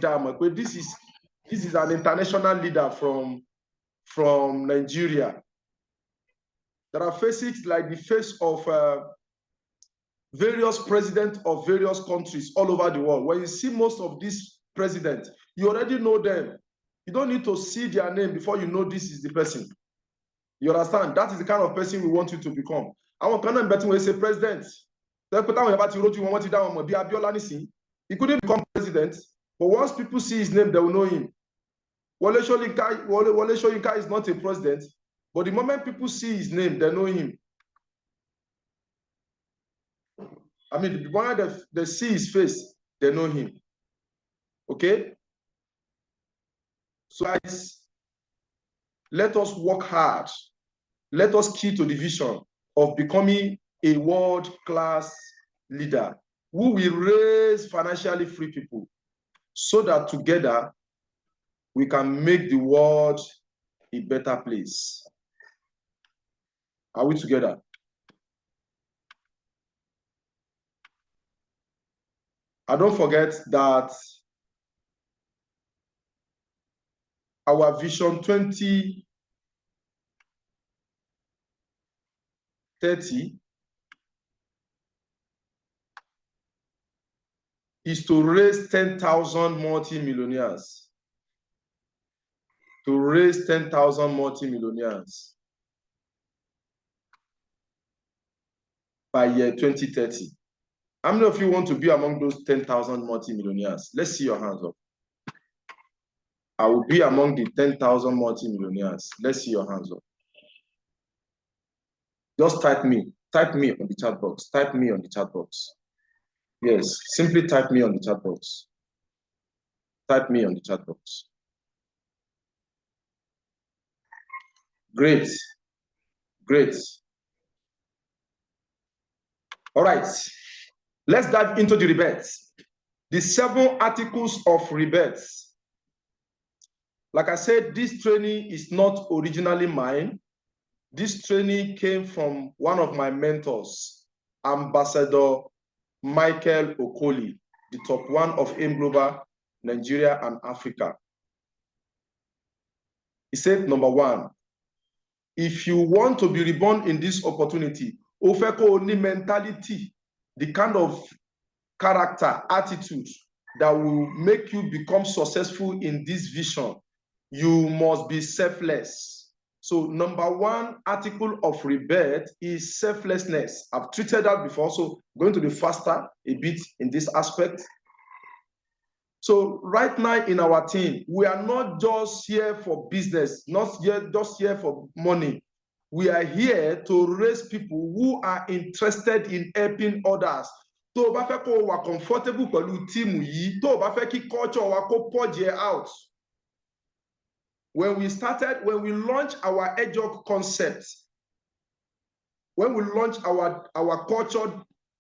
down. But this is an international leader from Nigeria. There are faces like the face of various presidents of various countries all over the world. When you see most of these presidents, you already know them. You don't need to see their name before you know this is the person. You understand? That is the kind of person we want you to become. I want to betting when say president. He couldn't become president, but once people see his name, they will know him. Wole Soyinka is not a president, but the moment people see his name, they know him. I mean, the moment they see his face, they know him. Okay? So guys, let us work hard. Let us key to the vision of becoming a world-class leader who will raise financially free people so that together we can make the world a better place. Are we together? And don't forget that our Vision 2030 is to raise 10,000 multi-millionaires. To raise 10,000 multi-millionaires by year 2030. How many of you want to be among those 10,000 multi-millionaires? Let's see your hands up. I will be among the 10,000 multi-millionaires. Let's see your hands up. Just type me. Type me on the chat box. Type me on the chat box. Yes, simply type me on the chat box. Type me on the chat box. Great. Great. All right. Let's dive into the rebirth. The 7 articles of rebirth. Like I said, this training is not originally mine. This training came from one of my mentors, Ambassador Michael Okoli, the top 1 of AIM Global, Nigeria and Africa. He said, number 1, if you want to be reborn in this opportunity, ofeko only mentality, the kind of character, attitude that will make you become successful in this vision, you must be selfless. So number 1 article of rebirth is selflessness. I've treated that before, so I'm going to be faster a bit in this aspect. So right now in our team, we are not just here for business, not just here for money. We are here to raise people who are interested in helping others. Tó o bá fẹ́ kó wà comfortable pẹ̀lú team yìí, tó o bá fẹ́ kí culture wa kó pọ̀jẹ̀ out. When we launched our EdgeOp concept, when we launched our culture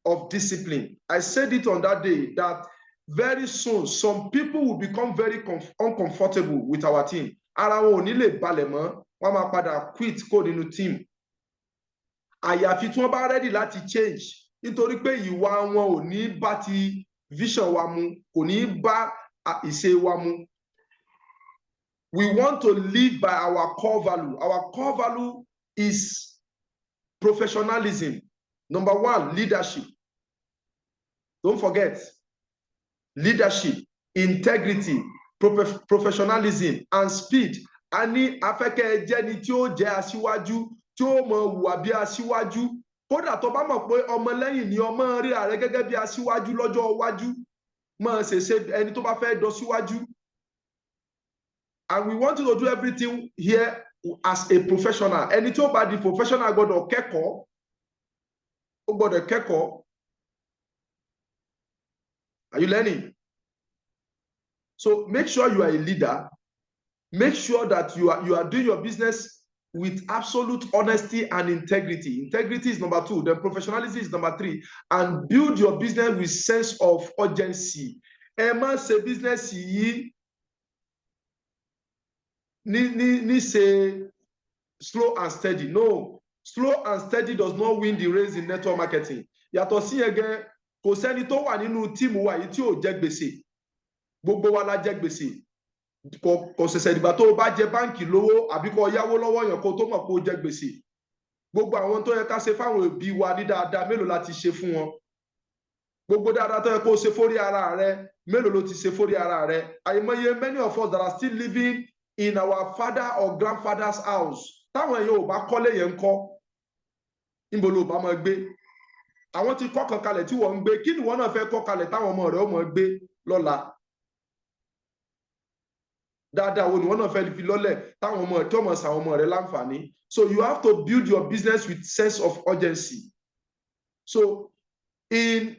of discipline, I said it on that day that very soon, some people will become very uncomfortable with our team. Ara wọn ò ní lè balẹ̀ mọ́, wọ́n máa padà quit kó nínú team. Àyàfi tí wọ́n bá ready láti change. Nítorí pé ìwà wọn ò ní bá ti vision wa mu, kò ní bá ìṣe wa mu. We want to live by our core value. Our core value is professionalism. Number 1, leadership. Don't forget, leadership, integrity, professionalism, and speed. Ani afẹ́kẹ́ jẹ́ ni tí ó jẹ́ aṣíwájú, tí ó mọ hùwà bí aṣíwájú. Kódà tó bá mọ̀ pé ọmọlẹ́yìn ni ọmọ rí ààrẹ gẹ́gẹ́ bí aṣíwájú lọ́jọ́ iwájú, mọ̀ ṣe ẹni tó bá fẹ́ dọ síwájú. And we want you to do everything here as a professional. Ẹni tí ó bá di professional gbọ́dọ̀ kẹ́kọ̀ọ́. Ó gbọ́dọ̀ kẹ́kọ̀ọ́. Are you learning? So make sure you are a leader. Make sure that you are doing your business with absolute honesty and integrity. Integrity is number 2. Then professionalism is number 3. And build your business with sense of urgency. Ẹ má ṣe business yìí ní ṣe slow and steady. No, slow and steady does not win the race in network marketing. Yàtọ̀ sí yẹn gan, kò sẹ́ni tó wà nínú tíìmù wa yìí tí ò jẹ gbèsè. gbogbo wa la jẹ gbèsè kò ṣẹ̀ṣẹ̀ dìgbà tó o bá jẹ báǹkì lówó àbí kó yáwó lọ́wọ́ yàn kó tó mọ̀ pé o jẹ gbèsè gbogbo àwọn tó yẹ ká ṣe fáwọn òbí wa ní dáadáa mélòó la ti ṣe fún wọn gbogbo dáadáa tó yẹ kó o ṣe fórí ara rẹ mélòó ló ti ṣe fórí ara rẹ àìmọye many of us that are still living in our father or grandfather's house táwọn èèyàn ò bá kọ́lé yẹn ń kọ́ níbo ló bá máa gbé àwọn ti kọ́ kan kalẹ̀ tí wọ́n ń gbé kí ni wọ́n náà fẹ́ kọ́ kalẹ̀ táwọn ọmọ rẹ̀ ó máa gbé lọ́la dáadáa wo ni wọ́n náà fẹ́ fi lọ́lẹ̀ táwọn ọmọ tí wọ́n máa ṣàwọn ọmọ rẹ̀ láǹfààní. So you have to build your business with sense of urgency. So in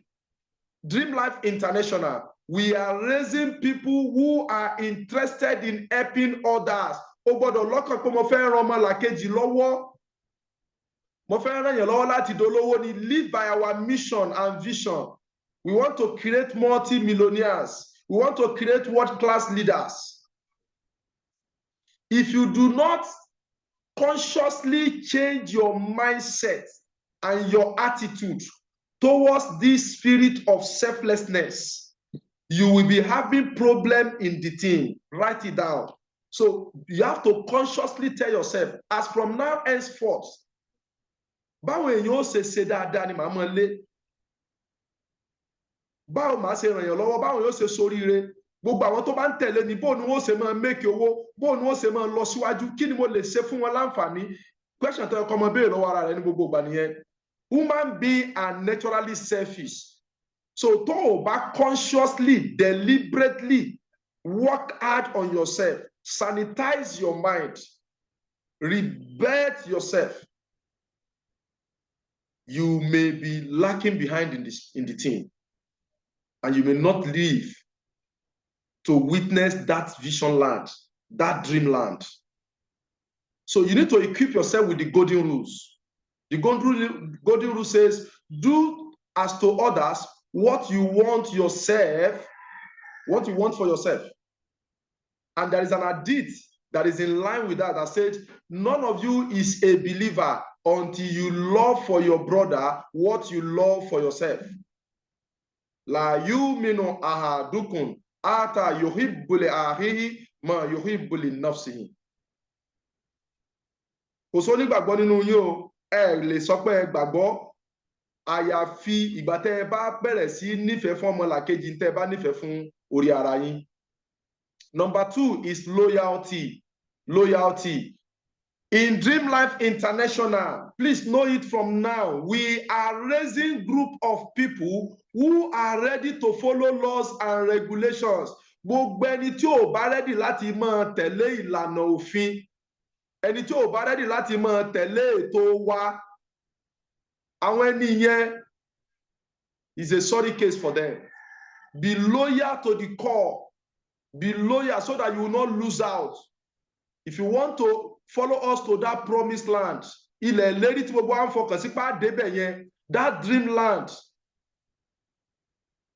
Dream Life International, we are raising people who are interested in helping others. O gbọ́dọ̀ lọ́kàn pé mo fẹ́ ran ọmọlàkejì lọ́wọ́. Mo fẹ́ ràn yàn lọ́wọ́ láti dolówó ni. Live by our mission and vision. We want to create multi-millionaires. We want to create world-class leaders. If you do not consciously change your mindset and your attitude towards this spirit of selflessness, you will be having problem in the team. Write it down. So you have to consciously tell yourself, as from now henceforth, báwo èèyàn ó ṣe dáadáa ni màá mọ lé, báwo màá ṣe ràn yàn lọ́wọ́, báwo yóò ṣe soríire, gbogbo àwọn tó bá ń tẹ̀lé ni bóun ni wọ́n ṣe máa make owó, bóun ni wọ́n ṣe máa lọ síwájú, kí ni mo lè ṣe fún wọn láǹfààní. Question tó yẹ kó máa béèrè lọ́wọ́ ara rẹ ní gbogbo ìgbà nìyẹn. Human beings are naturally selfish. So tó o bá consciously, deliberately work hard on yourself, sanitize your mind, rebirth yourself, you may be lacking behind in the team, and you may not live to witness that vision land, that dream land. So you need to equip yourself with the golden rules. The golden rule says, do as to others what you want yourself, what you want for yourself. And there is an hadith that is in line with that says, none of you is a believer until you love for your brother what you love for yourself. La yuminu ahadukum ata yuhibbu li akhihi ma yuhibbu li nafsihi. Kò sọ nígbàgbọ́ nínú yín o, ẹ lè sọ pé ẹ gbàgbọ́ àyàfi ìgbà tẹ́ ẹ bá bẹ̀rẹ̀ sí nífẹ̀ẹ́ fún ọmọlàkejì tẹ́ ẹ bá nífẹ̀ẹ́ fún orí ara yín. Number 2 is loyalty. Loyalty. In Dream Life International, please know it from now, we are raising group of people who are ready to follow laws and regulations. Gbogbo ẹni tí ò bá ready láti máa tẹ̀lé ìlànà òfin, ẹni tí ò bá ready láti máa tẹ̀lé ètò wa, àwọn ẹni yẹn is a sorry case for them. Be loyal to the core. Be loyal so that you will not lose out. If you want to follow us to that promised land, ilẹ̀ ìlérí tí gbogbo à ń fọkàn sí pa débẹ̀ yẹn, that dream land,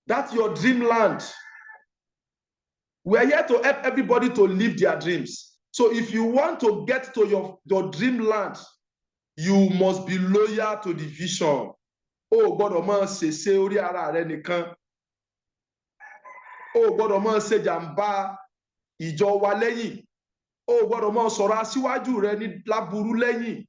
that's your dream land. We are here to help everybody to live their dreams. So if you want to get to your dream land, you must be loyal to the vision. O gbọ́dọ̀ máa ṣèṣe orí ara rẹ nìkan. O gbọ́dọ̀ máa ṣe jàǹbá ìjọ wa lẹ́yìn. O gbọ́dọ̀ máa sọ̀rọ̀ aṣíwájú rẹ ní láburú lẹ́yìn.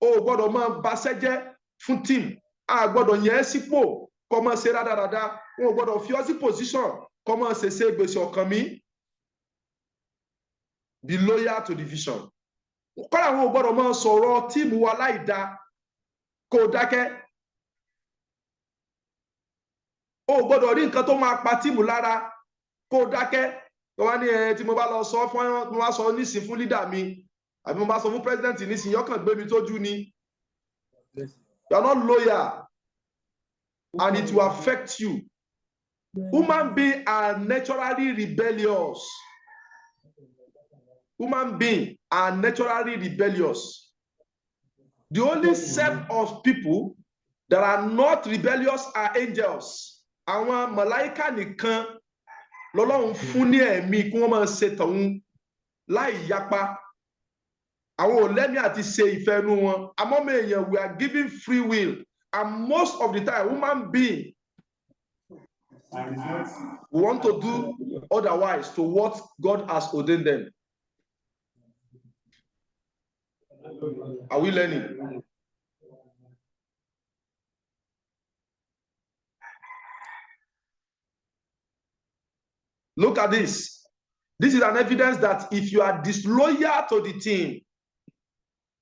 O gbọ́dọ̀ máa baṣẹ́ jẹ́ fún team. A gbọ́dọ̀ yẹn sípò kó máa ṣe rádaràda. O gbọ́dọ̀ fi ọ́ sí position kó máa ṣèṣe gbèsè ọkàn mi. Be loyal to the vision. Kọ́lá àwọn ò gbọ́dọ̀ máa sọ̀rọ̀ tíìmù wa láìda kó dákẹ́. O gbọ́dọ̀ rí nǹkan tó máa pa tíìmù lára kó dákẹ́. Tó wá ní tí mo bá lọ sọ fún mo bá sọ nísìn fún leader mi àbí mo bá sọ fún president nísìn yọkàn gbé mi tójú ni. You are not loyal and it will affect you. Human beings are naturally rebellious. Human beings are naturally rebellious. The only set of people that are not rebellious are angels. Àwọn màláíkà nìkan lọ́lọ́run fún ní ẹ̀mí kí wọ́n máa ṣe tọ̀hún láì yapa. Àwọn ò lẹ́mí àti ṣe ìfẹ́ inú wọn. Àmọ́ èèyàn, we are given free will. And most of the time, human being, We want to do otherwise to what God has ordained them. Are we learning? Look at this. This is an evidence that if you are disloyal to the team,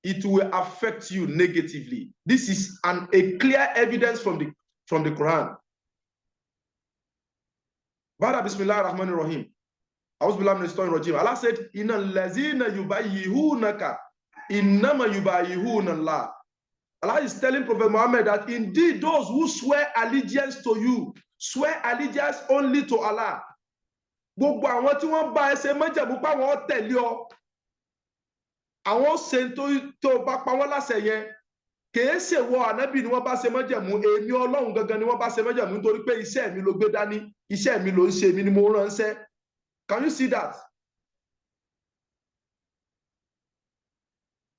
it will affect you negatively. This is a clear evidence from the Quran. Bada bismillah ar-Rahman ar-Rahim. Allah said, Inna lazina yubayyihunaka innama yubayyihuna Allah. Allah is telling Prophet Muhammad that indeed those who swear allegiance to you, swear allegiance only to Allah. Gbogbo àwọn tí wọ́n bá ẹsẹ̀ májẹ̀mú pa wọ́n tẹ̀lé ọ. Àwọn ṣe tó bá pa wọ́n láṣẹ yẹn. Kìí ṣe wọ ànábì ni wọ́n bá ṣe májẹ̀mú, èmi Ọlọ́run gangan ni wọ́n bá ṣe májẹ̀mú nítorí pé iṣẹ́ mi ló gbé dání, iṣẹ́ mi ló ń ṣe, mi ni mo ránṣẹ́. Can you see that?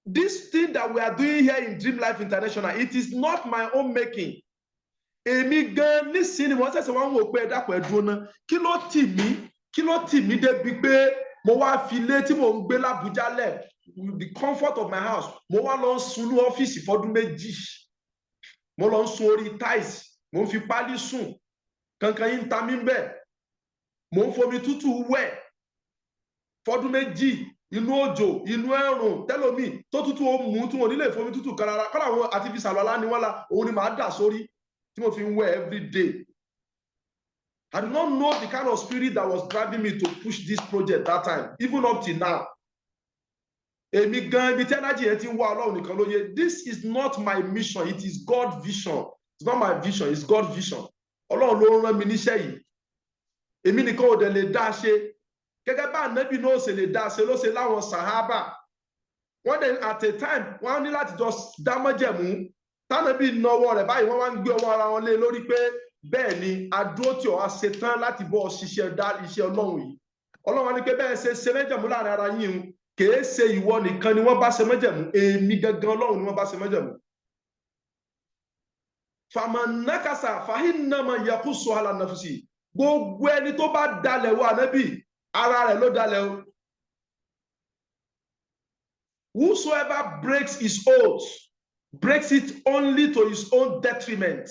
This thing that we are doing here in Dream Life International, it is not my own making. Èmi gan nísìnyí wọ́n ṣẹ̀ṣẹ̀ wá ń wò pé ẹ̀dàpọ̀ ẹ̀dùn náà kí ló tì mí débi pé mo wá fi ilé tí mò ń gbé l'Abuja lẹ̀, the comfort of my house, mo wá lọ sùn ní ọ́fíìsì fọ́dún méjì, mo lọ sùn orí tiles, mo ń fi pálí sùn, kankan yín ta mí bẹ́ẹ̀, mo ń fomi tútù wẹ̀ fọ́dún méjì, inú òjò, inú ẹ̀rùn, tẹ́lómi tó tútù ó mú tí wọ́n nílé ìfomi tútù kan rárá, kọ́lá àwọn artificial ọlá ni wọ́n la, òun ni màá dà sórí tí mo fi ń wẹ̀ every day. I do not know the kind of spirit that was driving me to push this project that time, even up till now. Èmi gan ibi tí energy yẹn ti ń wá Ọlọ́run nìkan ló yé. This is not my mission, it is God's vision. It's not my vision, it's God's vision. Ọlọ́run ló rán mi níṣẹ́ yìí. Èmi nìkan ò dẹ̀ lè dá ṣe. Gẹ́gẹ́ bá ànábì náà ṣe lè dá ṣe ló ṣe láwọn sàhábà. Wọ́n dẹ̀ at a time wọ́n ní láti jọ dá májẹ̀mú. Tánàbí náwó rẹ̀ báyìí wọ́n wá ń gbé ọwọ́ ara wọn lé lórí pé bẹ́ẹ̀ ni adúró tí ọ̀há ṣe tán láti bọ́ ṣiṣẹ́ dá iṣẹ́ Ọlọ́run yìí. Ọlọ́run ní pé bẹ́ẹ̀ ṣe májẹ̀mú láàrin ara yín kìí ṣe ìwọ nìkan ni wọ́n bá ṣe májẹ̀mú, èmi gangan Ọlọ́run ni wọ́n bá ṣe májẹ̀mú. Faman nakasa fahinnama yaqusu ala nafsi. Gbogbo ẹni tó bá dalẹ̀ wọ ànábì ara rẹ̀ ló dalẹ̀ o. Whosoever breaks his oath breaks it only to his own detriment.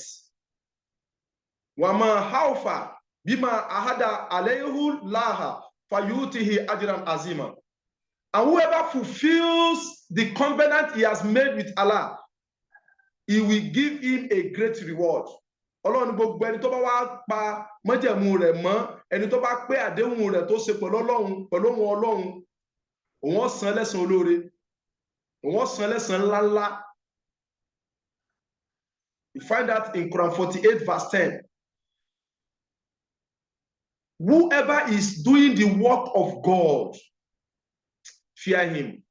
Wama haufa bima ahada alayhu laha fayutihi ajran azima. And whoever fulfills the covenant he has made with Allah, he will give him a great reward. Ọlọ́run gbogbo ẹni tó bá wá pa májẹ̀mú rẹ̀ mọ́, ẹni tó bá pé àdéhùn rẹ̀ tó ṣe pẹ̀lú Ọlọ́run, pẹ̀lú ohun Ọlọ́run, òun san lẹ́san olóore, òun san lẹ́san ńláńlá. You find that in Quran 48 verse 10. Whoever is doing the work of God, fear him.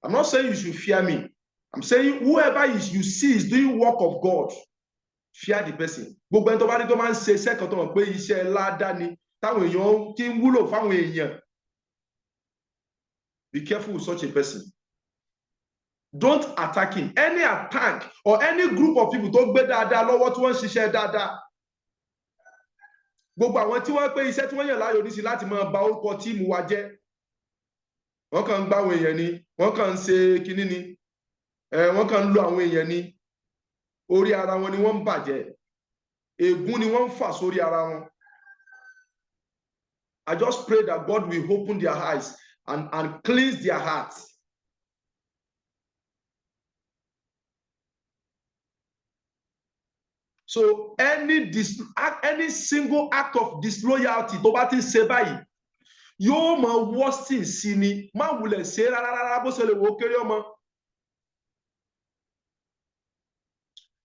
I'm not saying you should fear me. I'm saying whoever you see is doing work of God, fear the person. Gbogbo ẹni tó bá ní tó máa ń ṣe iṣẹ́ kan tó mọ̀ pé iṣẹ́ ládàá ni táwọn èèyàn kí ń wúlò fáwọn èèyàn. Be careful with such a person. Don't attack him. Any attack or any group of people tó gbé dáadáa lọ́wọ́ tí wọ́n ń ṣiṣẹ́ dáadáa. Gbogbo àwọn tí wọ́n pé iṣẹ́ tí wọ́n yàn láàyò níṣì láti máa ba orúkọ tíìmù wa jẹ́. Wọ́n kàn ń gbá àwọn èèyàn ni, wọ́n kàn ń ṣe kinní ni, wọ́n kàn ń lo àwọn èèyàn ni, orí ara wọn ni wọ́n ń bàjẹ́, ègún ni wọ́n ń fà sórí ara wọn. I just pray that God will open their eyes and cleanse their hearts. So any single act of disloyalty tó bá ti ṣe báyìí, yóò mọ worsen sí ni, má wulẹ̀ ṣe rárá bó ṣe lè wò kéré ọmọ.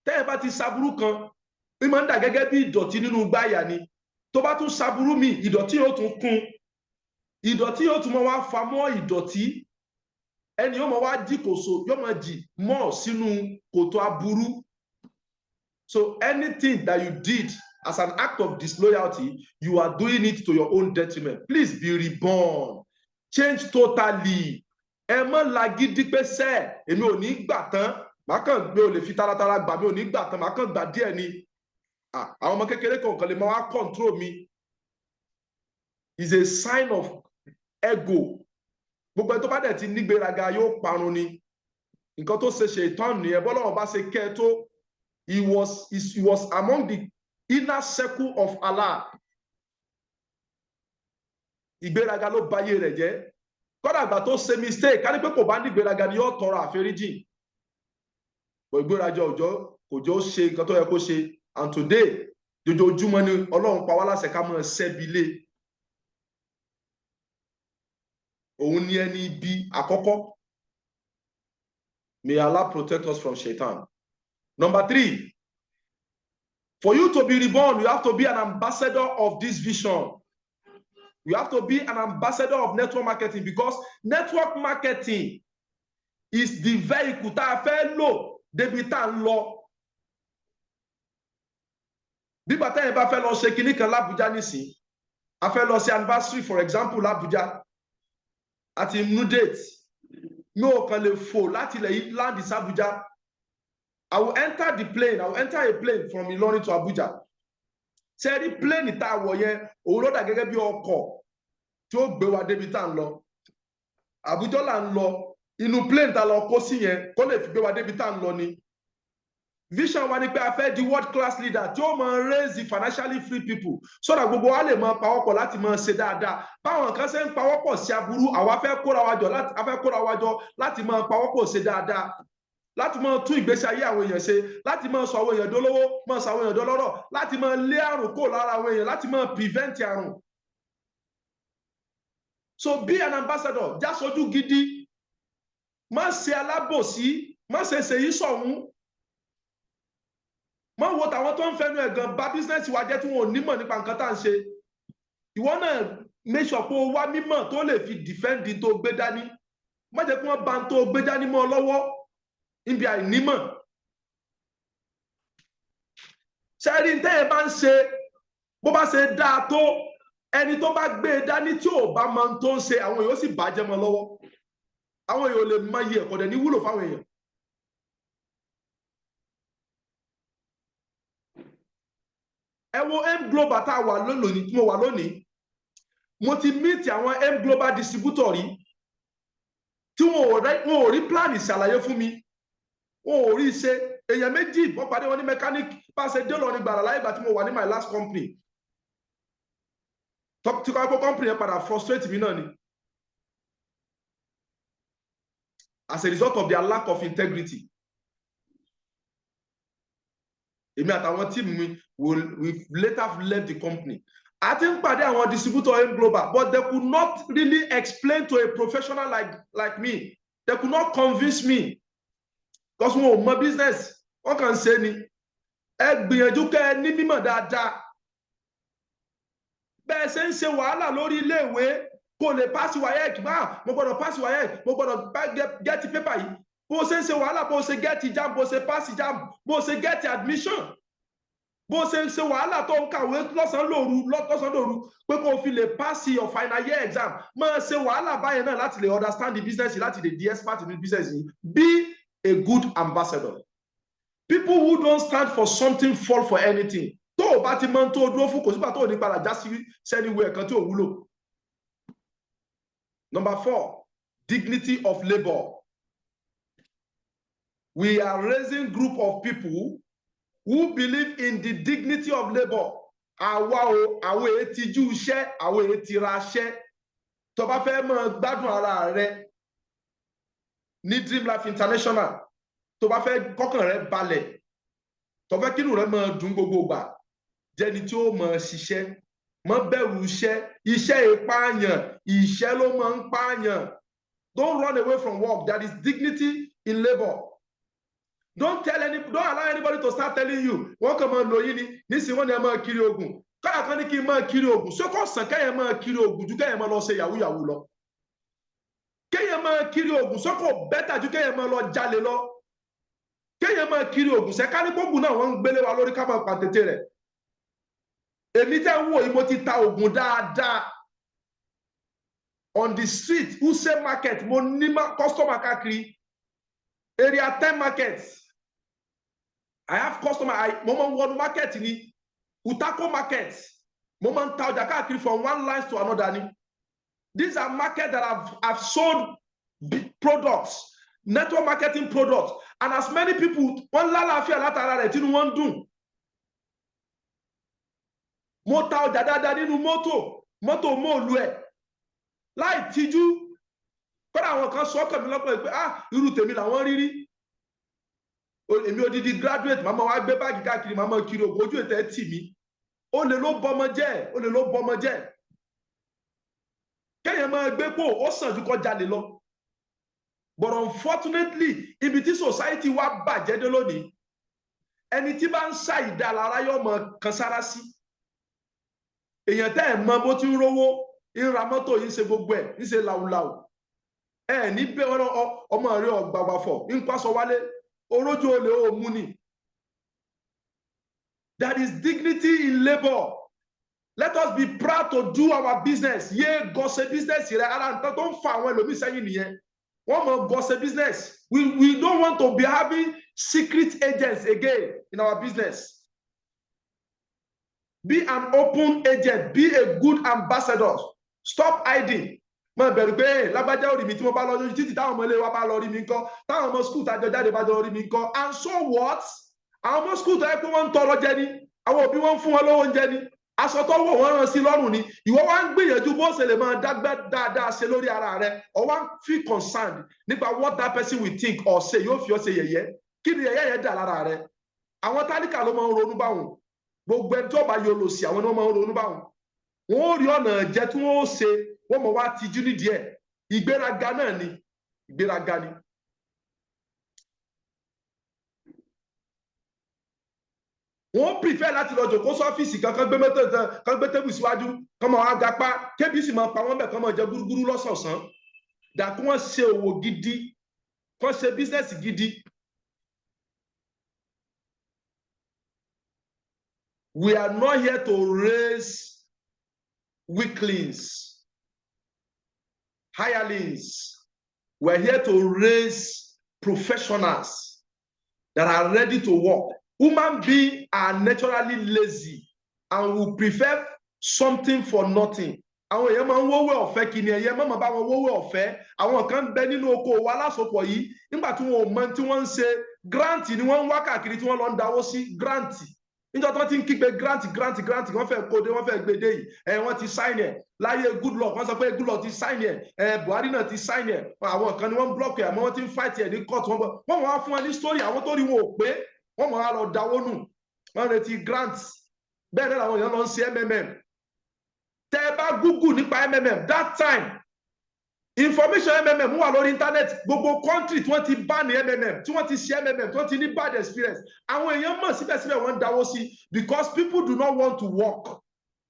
Tẹ́ẹ̀ bá ti ṣaburú kan, bí máa ń dà gẹ́gẹ́ bí ìdọ̀tí nínú gbáyà ni. Tó bá tún ṣaburú mi, ìdọ̀tí yóò tún kún. Ìdọ̀tí yóò tún máa wá fa mọ́ ìdọ̀tí. Ẹni yóò máa wá jí kòsò, yóò máa jì mọ́ sínú kòtò aburú. So anything that you did as an act of disloyalty, you are doing it to your own detriment. Please be reborn. Change totally. Ẹ má lágídí pé sẹ́, èmi ò ní gbà tán. Màá kàn gbé olè fi taratara gbà, mi ò ní gbà tán, màá kàn gbà díẹ̀ ni. àwọn ọmọ kékeré kan lè máa control mi is a sign of ego. Gbogbo tó bá dẹ̀ ti nígbéraga yóò parun ni. Nǹkan tó ṣe Ṣètánì nìyẹn, bọ́lọ́run bá ṣe kẹ́ tó, he was among the inner circle of Allah. Ìgbéraga ló ba ayé rẹ̀ jẹ́. Kódà àgbà tó ṣe mistake, ká ní pé kò bá nígbéraga ni yóò tọrọ àforíjì. Bọ̀ ìgbéraga kò jọ ṣe nǹkan tó yẹ kó ṣe. And today, jojoojúmọ́ ni Ọlọ́run pa wá láṣẹ ká máa ṣẹ́bi lé. Òun ni ẹni ibi àkọ́kọ́. May Allah protect us from Shaitan. Number 3, for you to be reborn, you have to be an ambassador of this vision. You have to be an ambassador of network marketing, because network marketing is the vehicle tá a fẹ́ lò débi tá a ń lọ. Bí bàtà yẹn bá fẹ́ lọ ṣe kinní kan l'Abuja nísìn, a fẹ́ lọ ṣe anniversary for example l'Abuja, àti new date, mi ò kàn lè fò láti ilẹ̀ yìí land is Abuja. I will enter the plane, I will enter a plane from Ilorin to Abuja. Ṣé rí plane tá a wọ̀ yẹn, òun ló dà gẹ́gẹ́ bí ọkọ̀ tí ó gbé wa débi tá a ń lọ. Abuja là ń lọ, inú plane tá a lọ kó sí yẹn kó lè fi gbé wa débi tá a ń lọ ni. Vision wa ni pé a fẹ́ di world class leader tí ó máa raise the financially free people, so that gbogbo wa lè máa pawọ́pọ̀ láti máa ṣe dáadáa. Báwọn kan ṣe ń pawọ́pọ̀ sí aburú, àwa fẹ́ kóra wa jọ láti máa pawọ́pọ̀ ṣe dáadáa, láti máa tún ìgbésí ayé àwọn èèyàn ṣe, láti máa sọ àwọn èèyàn dolówó, máa sọ àwọn èèyàn dọlọ́rọ̀, láti máa lé àrùn kó lára àwọn èèyàn, láti máa prevent àrùn. So be an ambassador, já sójú gidi, má ṣe alábòsí, má ṣe ṣèyí sọ̀hún. Má wo tàwọn tó ń fẹnu ẹ̀gàn bà business wa jẹ́ tí wọn ò nímọ̀ nípa nǹkan tá à ń ṣe. Ìwọ náà make sure pé o wá mímọ̀ tó lè fi defend tó gbé dání. Má jẹ́ kí wọ́n bà tó gbé dání mọ́ ọ lọ́wọ́ níbi àìnímọ̀. Ṣẹ́rí tẹ́ ẹ bá ń ṣe bó bá ṣe dáa tó, ẹni tó bá gbé e dání tí ò bá mọ tó ń ṣe, àwọn èèyàn sì bàjẹ́ mọ́ lọ́wọ́. Àwọn èèyàn lè mọ iye ẹ̀kọ́ dẹ̀ ní wúlò fáwọn èèyàn. Ẹ wo M Global tá a wà lónìí, tí mo wà lónìí, mo ti meet àwọn M Global distributor rí tí wọn ò rí plan ìṣàlàyé fún mi, wọn ò rí ṣe. Èèyàn méjì wọ́n pàdé wọn ní mechanic bá ṣe dé lọ ní gbàrà láyé ìgbà tí mo wà ní my last company. Tí kò company yẹn padà frustrate mi náà ni, as a result of their lack of integrity. Èmi àtàwọn team mi we later left the company. I think pàdé àwọn distributor M Global, but they could not really explain to a professional like me. They could not convince me, because wọn ò mọ business. Wọ́n kàn ṣe ni. Ẹ gbìyànjú kẹ́ ẹ ní mímọ̀ dáadáa. Bẹ́ẹ̀ ṣe ń ṣe wàhálà lórí iléèwé kó lè pass WAEC, mo gbọ́dọ̀ pass WAEC, mo gbọ́dọ̀ get paper yìí. Bó ṣe ń ṣe wàhálà, bó ṣe get JAMB, bó ṣe pass JAMB, bó ṣe get admission, bó ṣe ń ṣe wàhálà tó ń kàwé lọ́sàn-án lóru pé kó fi lè pass your final year exam. Máa ṣe wàhálà báyẹn náà láti lè understand the business, láti lè di expert in the business. Be a good ambassador. People who don't stand for something fall for anything. Tó o bá ti máa ń tó dúró fún, kò sígbà tó o ní padà já sí anywhere kan tí ò wúlò. Number 4, dignity of labor. We are raising group of people who believe in the dignity of labor. Àwa ètìjú iṣẹ́, àwa ètìra iṣẹ́. Tó bá fẹ́ máa gbádùn ara rẹ ní Dream Life International, tó bá fẹ́ kọ́kàn rẹ balẹ̀, tó fẹ́ kínú rẹ máa dùn gbogbo ìgbà, jẹ́ni tí ó máa ṣiṣẹ́, má bẹ̀rù iṣẹ́. Iṣẹ́ ìpààyàn, iṣẹ́ ló máa ń pààyàn. Don't run away from work. There is dignity in labor. Don't allow anybody to start telling you, wọ́n kàn máa lò yín ni, nísìnyí wọ́n ní ẹ máa kiri oògùn. Káyà kan ní kí n máa kiri oògùn. Ṣé kò sàn kẹ́yìn máa kiri oògùn ju kẹ́yìn máa lọ ṣe yahoo lọ? Kẹ́yìn máa kiri oògùn, ṣé kò bẹ́tà ju kẹ́yìn máa lọ jalè lọ? Kẹ́yìn máa kiri oògùn, ṣé ká ní gbógun náà wọ́n ń gbélé wa lórí ká máa pa tètè rẹ̀. Èmi tẹ́ ń wò yìí, mo ti ta oògùn dáadáa. On the street, Use market, mo ní customer káàkiri. Area 10 markets. I have customer, mo máa ń wọnú market ni. Utako markets. Moment Taujaka from one line to another. These are markets that have sold products, network marketing products, and as many people one lálàáfíà látara rẹ̀ tí wọ́n dùn. Mo ta ọjà dáadáa nínú mọ́tò mo lu ẹ̀ láì tijú. Kódà àwọn kan sọ ọkàn mi lọ́pọ̀ pé irú tèmi làwọn rírí. Èmi odidi graduate màmá wa gbé báàgì káàkiri màmá kiri ògùn ojú ètò ẹ̀ tì mí. Ó lè ló bọ́mọ jẹ́. Kéèyàn máa gbé pò ó sàn ju kó jalè lọ. But unfortunately, ibi tí society wa bàjẹ́ dé lónìí, ẹni tí bá ń ṣà ìdá lára yóò mọ kan sára sí. Èèyàn tẹ́ ẹ̀ mọ bó ti ń rówó, ń ra mọ́tò yìí ń ṣe gbogbo ẹ̀, ń ṣe làwùlàwù. Ní bẹ́ẹ̀ wọ́n ọmọ rẹ̀ ọ̀gbàgbàfọ̀, ń pàṣọ wálé, orójú olè ó mú ni. There is dignity in labor. Let us be proud to do our business. Ye gossip business here. Don't find when we say in one more gossip business. We don't want to be having secret agents again in our business. Be an open agent. Be a good ambassador. Stop hiding. And so what? Our school to everyone tọrọ jẹ ni. Àwọn òbí wọn fún wọn lówó oúnjẹ ni. Aṣọ tó wọ̀ wọ́n rán sí lọ́rùn ni. Ìwọ wá ń gbìyànjú bó ṣe lè máa dágbẹ́ dáadáa ṣe lórí ara rẹ. Or wá feel concerned nípa what that person will think or say. Yóò fi ọ́ ṣe yẹ̀yẹ́. Kí ni yẹ̀yẹ́ yẹn dà lára rẹ? Àwọn tálíkà ló máa ń ronú báwọn. Gbogbo ẹni tó bá yọ lò sí àwọn ni wọ́n máa ń ronú báwọn. Wọ́n ó rí ọ̀nà jẹ tí wọ́n ó ṣe. Wọ́n mọ̀ wá tijú nídìí ẹ̀. Ìgbéraga náà ni. Ìgbéraga ni. Wọ́n prefer láti lọ jókòó sọ́fíìsì kan gbé mọ́tò kan gbé tébù síwájú kan máa wá gapá kébì sì máa pa wọ́n bẹ̀ kan máa jẹ gúrúgúrú lọ́sọ̀ọ̀sán. Dà kí wọ́n ṣe òwò gidi, kí wọ́n ṣe bísínẹ́sì gidi. We are not here to raise weaklings, hirelings. We are here to raise professionals that are ready to work. Human beings are naturally lazy and will prefer something for nothing. Àwọn èèyàn máa ń wówó ọ̀fẹ́ kí ni ẹ̀yẹ máa bá wọn wówó ọ̀fẹ́. Àwọn kan bẹ nínú oko wa lásopọ̀ yìí nígbà tí wọn ò mọ tí wọ́n ń ṣe grant ni wọ́n ń wá káàkiri tí wọ́n lọ ń dáwó sí grant. Níjọ́ tí wọ́n ti ń kígbe grant wọ́n fẹ́ kóde wọ́n fẹ́ gbédè yìí wọ́n ti sign ẹ̀ láyé Goodluck wọ́n sọ pé Goodluck ti sign ẹ̀ Buhari náà ti sign ẹ̀ àwọn kan ni wọ́n ń block ẹ̀ àmọ́ wọ́n ti ń fight ẹ̀ ní court wọ́n wá fún wọn ní story àwọn tó rí wọn ò pé wọ́n mọ̀ á lọ dáwó nù wọ́n retí grants bẹ́ẹ̀ náà làwọn èèyàn lọ ń ṣe MMM tẹ́ ẹ bá Google nípa MMM that time information MMM wà lórí internet gbogbo country tí wọ́n ti ban ní MMM tí wọ́n ti ṣe MMM tí wọ́n ti ní bad experience àwọn èèyàn mọ̀ síbẹ̀síbẹ̀ wọ́n ń dáwó sí because people do not want to work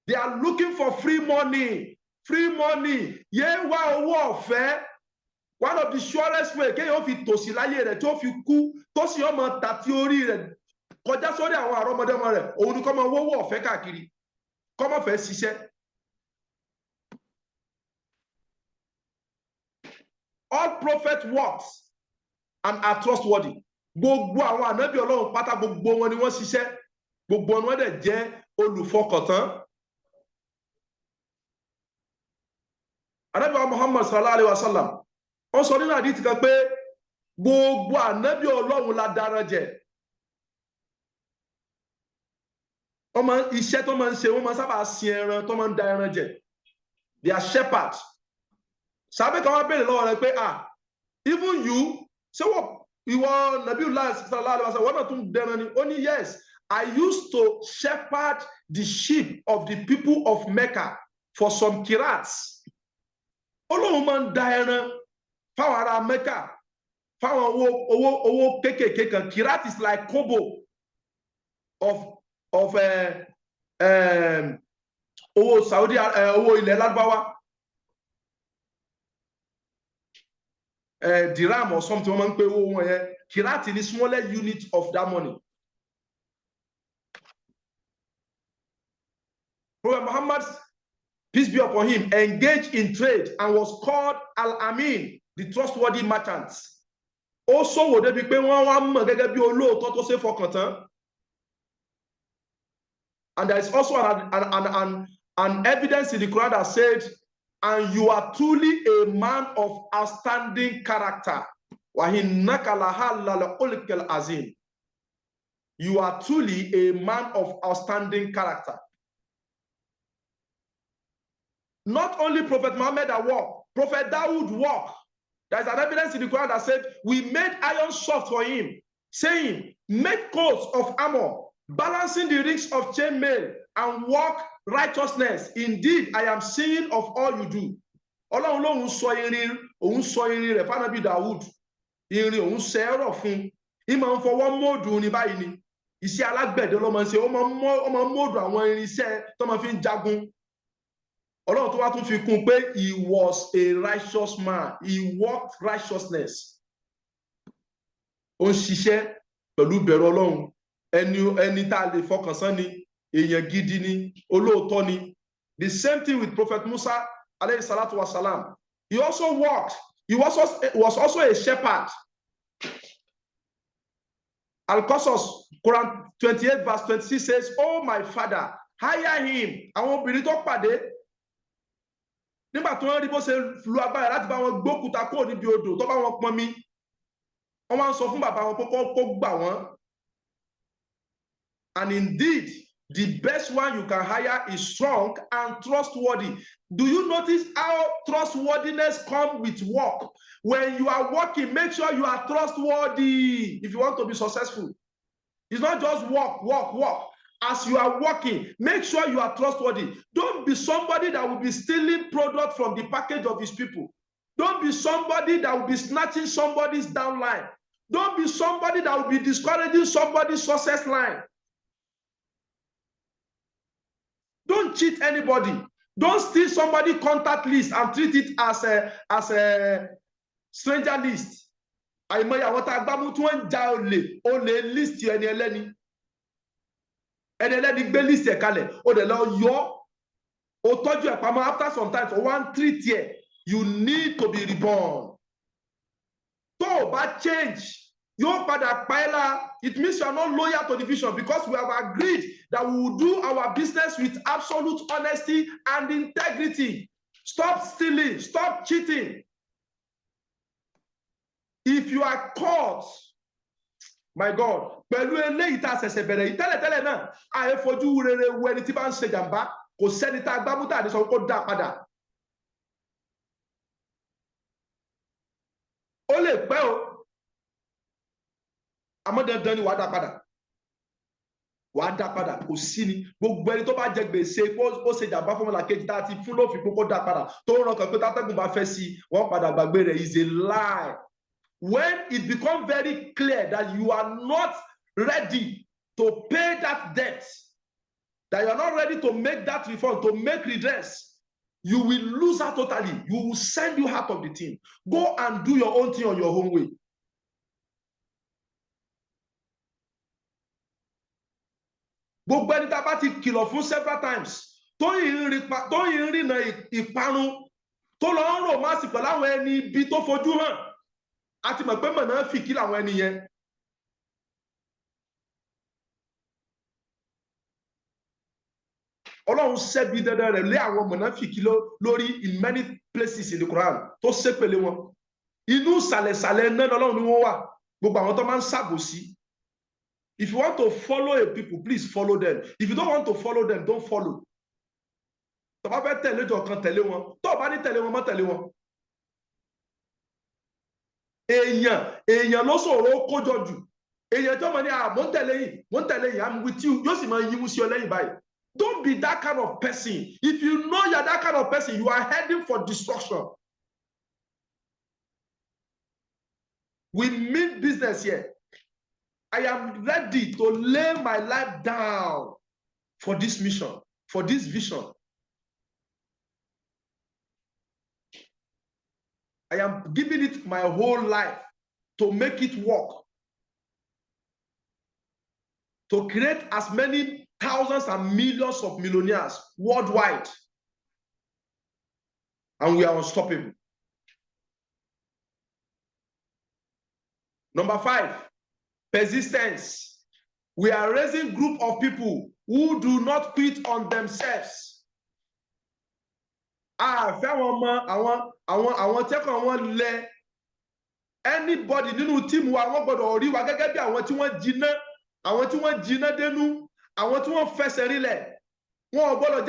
they are looking for free money yé wá owó ọ̀fẹ́. One of the surest way kéèyàn fi tòsí láyé rẹ̀ tó fi kú tó sì ọmọ tàti orí rẹ̀ kọjá sórí àwọn àrọ́mọdọ́mọ rẹ̀ òun ni kó máa wówó ọ̀fẹ́ káàkiri kó máa fẹ́ ṣiṣẹ́. All prophet works and are trustworthy. Gbogbo àwọn ànábì Ọlọ́run pátá gbogbo wọn ni wọ́n ṣiṣẹ́ gbogbo wọn dẹ̀ jẹ́ olùfọkàntán. Ànábì wa Muhammad sallallahu alaihi wasallam wọ́n sọ nínú àdìtì kan pé gbogbo ànábì Ọlọ́run la dáran jẹ. Iṣẹ́ tó máa ń ṣe wọ́n máa sábà sin ẹran tó máa ń da ẹran jẹ. They are shepherds. Sàbẹ̀ kan wá béèrè lọ́wọ́ rẹ̀ pé even you ṣé wọ́n ìwọ Nabiullah sallallahu alaihi wasallam wọ́n náà tún dẹran ni. Ó ní yes, I used to shepherd the sheep of the people of Mecca for some kirats. Ọlọ́run máa ń da ẹran fáwọn ará Mecca fáwọn owó kékèké kan. Kirat is like kobo of owó Saudi owó ilẹ̀ Lárúbáwá dirham or something wọ́n máa ń pè owó wọn yẹn. Kirat is the smaller unit of that money. Prophet Muhammad, peace be upon him, engaged in trade and was called Al-Amin, the trustworthy merchants. Also, wo débi pé wọ́n wá mọ̀ gẹ́gẹ́ bí olóòótọ́ tó ṣe fọkàn tán. And there is also an evidence in the Quran that said, and you are truly a man of outstanding character. You are truly a man of outstanding character. Not only Prophet Muhammad that walked, Prophet Dawood walked. There's an evidence in the Quran that said, we made iron soft for him, saying, make coats of armor, balancing the rings of chainmail, and walk righteousness. Indeed, I am seeing of all you do. Ọlọ́run lóhun sọ irin rẹ̀ fánábì Dawood. Irin òun ṣe ọ̀rọ̀ fún. Ìmọ̀ ń fọwọ́ mọ́ọ̀dù ní báyìí ni. Iṣẹ́ alágbẹ̀dẹ ló máa ń ṣe. Ó máa ń mọ́ọ̀dù àwọn irinṣẹ́ tó máa fi ń jagun. Ọlọ́run tó wá tún fi kún pé he was a righteous man. He walked righteousness. Ó ń ṣiṣẹ́ pẹ̀lú bẹ̀rù Ọlọ́run. Ẹni tá a lè fọkàn sán ni, èèyàn gidi ni, olóòótọ́ ni. The same thing with Prophet Musa alayhi salatu wasalam. He also walked. He was also a shepherd. Al-Qasas, Quran 28 verse 26 says, oh my father, hire him. Àwọn obìnrin tó pàdé nígbà tó ń rí bó ṣe lu agbára láti bá wọn gbókúta kúrò níbi odò tó bá wọn pọn mi, wọ́n máa ń sọ fún bàbá wọn pé kó gbà wọ́n. And indeed, the best one you can hire is strong and trustworthy. Do you notice how trustworthiness comes with work? When you are working, make sure you are trustworthy if you want to be successful. It's not just work. As you are working, make sure you are trustworthy. Don't be somebody that will be stealing product from the package of his people. Don't be somebody that will be snatching somebody's downline. Don't be somebody that will be discouraging somebody's success line. Don't cheat anybody. Don't steal somebody's contact list and treat it as a stranger list. Àìmọye àwọn tá a gbá mú tí wọ́n ń ja olè list ẹni ẹlẹ́ni. Ẹni ẹlẹ́ni gbé list ẹ̀ kalẹ̀, ó dẹ̀ lọ yọ, ó tọ́jú ẹ̀ pamọ́. After some time, for one treat here, you need to be reborn. Tó o bá change, yóò padà pa ẹ́ lá. It means you are not loyal to the vision, because we have agreed that we will do our business with absolute honesty and integrity. Stop stealing, stop cheating. If you are caught, my God, pẹ̀lú eléyìí tá a ṣẹ̀ṣẹ̀ bẹ̀rẹ̀ yìí tẹ́lẹ̀tẹ́lẹ̀ náà, àyè fojú rere wo ẹni tí bá ń ṣe jàmbá, kò sẹ́ni tá a gbá mú tá a ní sọ kó dá padà. Ó lè pẹ́ o, àmọ́ dandan ni wàá dá padà. Wàá dá padà, kò sí ni. Gbogbo ẹni tó bá jẹ gbèsè ó ṣe jàmbá fún ọmọlàkejì tá a ti fún lófin kó dá padà, tó ń rọkàn pé tátẹ́gùn bá fẹ́ sí wọ́n padà gbàgbé rẹ̀, is a lie. When it becomes very clear that you are not ready to pay that debt, that you are not ready to make that refund, to make redress, you will lose out totally. You will send you out of the team. Go and do your own thing on your own way. Gbogbo ẹni tá a bá ti kìlọ̀ fún several times, tó yìí ń rìnà ìparun, tó lọ ń rò máàsì pẹ̀lú àwọn ẹni ibi tó fojú hàn. A ti mọ̀ pé mọ̀nà fi kí làwọn ẹni yẹn. Ọlọ́run ṣẹ́bi dandan rẹ̀ lé àwọn mọ̀nà fi kí lórí in many places in the Quran tó ṣépele wọn. Inú ìsàlẹ̀sàlẹ̀ náà lọ́lọ́run ni wọ́n wà. Gbogbo àwọn tó máa ń ṣàbòsí. If you want to follow a people, please follow them. If you don't want to follow them, don't follow. Tó bá fẹ́ tẹ̀lé jọ kan tẹ̀lé wọn. Tó bá ní tẹ̀lé wọn, má tẹ̀lé wọn. Èèyàn ló sọ̀rọ̀ kójọ jù. Èèyàn tó mọ̀ ní mo ń tẹ̀lé yìí, I'm with you. Yóò sì máa yíwú sí ọ lẹ́yìn báyìí. Don't be that kind of person. If you know you're that kind of person, you are heading for destruction. We mean business here. I am ready to lay my life down for this mission, for this vision. I am giving it my whole life to make it work, to create as many thousands and millions of millionaires worldwide. And we are unstoppable. Number 5, persistence. We are raising a group of people who do not quit on themselves. Àwọn tẹ́kọ̀ọ́ wọn lẹ anybody nínú tíìmù wa wọ́n gbọ́dọ̀ rí wa gẹ́gẹ́ bí àwọn tí wọ́n jiná dénú, àwọn tí wọ́n fẹsẹ̀ rinlẹ̀. Wọn ò gbọ́dọ̀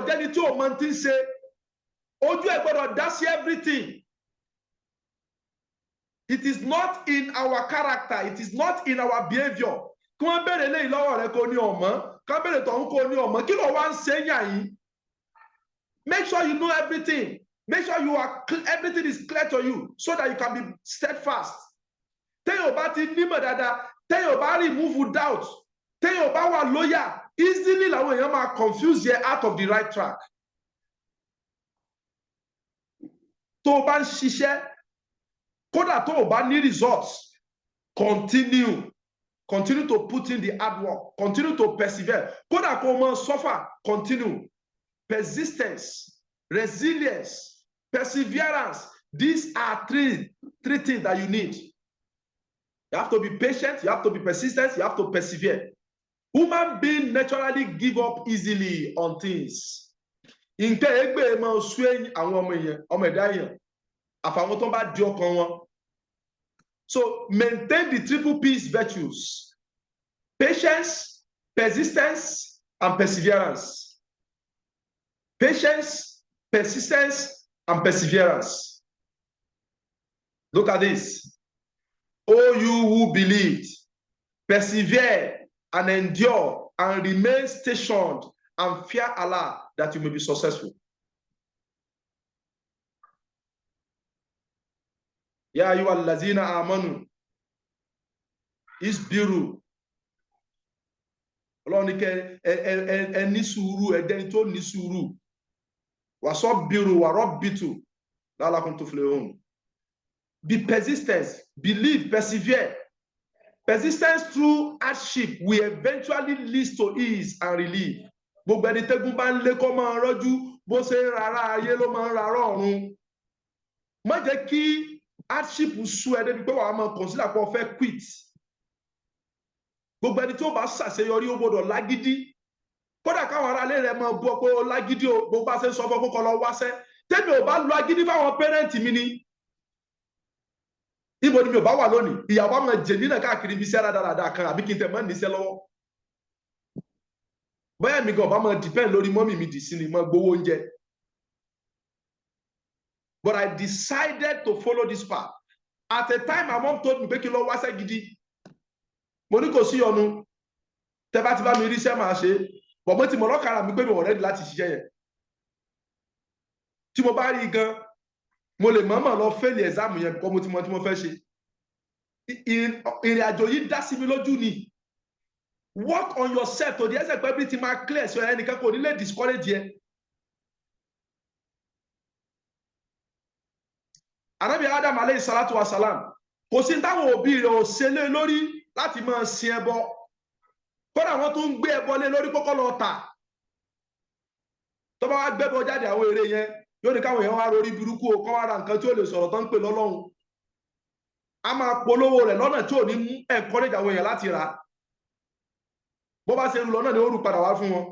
jẹ́ ní tí ò mọ tí ń ṣe. Ojú ẹ̀ gbọ́dọ̀ dá sí everything. It is not in our character, it is not in our behavior. Kí wọ́n bèrè léyìí lọ́wọ́ rẹ kò ní ọmọ, kí wọ́n bèrè tọ̀hún kò ní ọmọ, kí ló wá ń ṣe yàn yìí? Make sure you know everything. Make sure everything is clear to you so that you can be steadfast. Téèyàn bá ti nímọ̀ dáadáa, téèyàn bá remove doubt, téèyàn bá wà loyal, easily làwọn èèyàn máa confuse you out of the right track. Tó o bá ń ṣiṣẹ́, kódà tó o bá ní results, continue to put in the hard work, continue to persevere. Kódà kó o máa suffer, continue. Persistence, resilience, perseverance. These are three things that you need. You have to be patient, you have to be persistent, you have to persevere. Human beings naturally give up easily on things. Nǹkan ẹgbẹ́ máa sú àwọn ọmọ ẹ̀dá èèyàn àfàwọn tó bá di ọkàn wọn. So maintain the triple P's virtues: patience, persistence, and perseverance. Patience, persistence, and perseverance. Look at this. O you who believed, persevere and endure and remain stationed and fear Allah that you may be successful. Ya ayyuhal lazina amanu isbiru. Ọlọ́run ní kẹ́ ẹ ní sùúrù, ẹ̀dẹ́ni tó ní sùúrù. Wasabiru warabbitu la'allakum tuflihun. Be persistent, believe, persevere. Persistence through hardship will eventually lead to ease and relief. Gbogbo ẹni tẹ́gùn bá ń lé kó máa rọ́jú, bó ṣe ń rárá ayé ló máa ń rárá ọ̀run. Má jẹ́ kí hardship sú ẹ débi pé wàá máa consider pé o fẹ́ quit. Gbogbo ẹni tó bá ṣàṣeyọrí ó gbọ́dọ̀ lágídí. Kódà káwọn ará ilé rẹ̀ máa bú ọ pé ó lágídí o, bó bá ṣe ń sọ fún kókó lọ wáṣẹ́. Tẹ́mi ò bá lo agídí fáwọn pẹ́rẹ́ǹtì mi ni. Ibo ni mi ò bá wà lónìí, ìyàwó máa jẹ nínú káàkiri ibi iṣẹ́ rádaràda kan àbí kí n tẹ̀ mọ́ níṣẹ́ lọ́wọ́. Bóyá mi gan ọba máa depend lórí mọ́mì mi dì sí ni, máa gbowó oúnjẹ. But I decided to follow this path. At a time, my mom told me pé kí n lọ wáṣẹ́ gidi. Mo ní kò sí ọ̀nù. Tẹ́ bá ti bá mi rí iṣẹ́ máa ṣe. But mo ti mọ̀ lọ́kàrà mi pé mi ò ready láti ṣiṣẹ́ yẹn. Tí mo bá rí gan, mo lè mọ̀ọ́mọ̀ lọ fail exam yẹn kọ́ mo ti mọ̀ tí mo fẹ́ ṣe. Ìrìn àjò yìí dá sí mi lójú ni. Work on yourself to the extent that everything ma clear so ẹnìkan kò ní lè discourage yẹ. Ànábì Adam alayhi salatu wa salam, kò sí táwọn òbí rẹ̀ ò ṣe lé lórí láti máa sin ẹbọ. Kódà wọ́n tún gbé ẹbọ lé lórí kọ́kọ́ lọ tà. Tó bá wá gbẹ́bọ jáde àwọn èrè yẹn, yóò ní káwọn èèyàn wá lórí burúkú o, kọ́ wá ra nǹkan tí ó lè sọ̀rọ̀ tó ń pè lọ́lọ́run. A máa polówó rẹ̀ lọ́nà tí ò ní mú encourage àwọn èèyàn láti rà. Bó bá ṣe ń lọ náà ni ó rù padà wá fún wọn.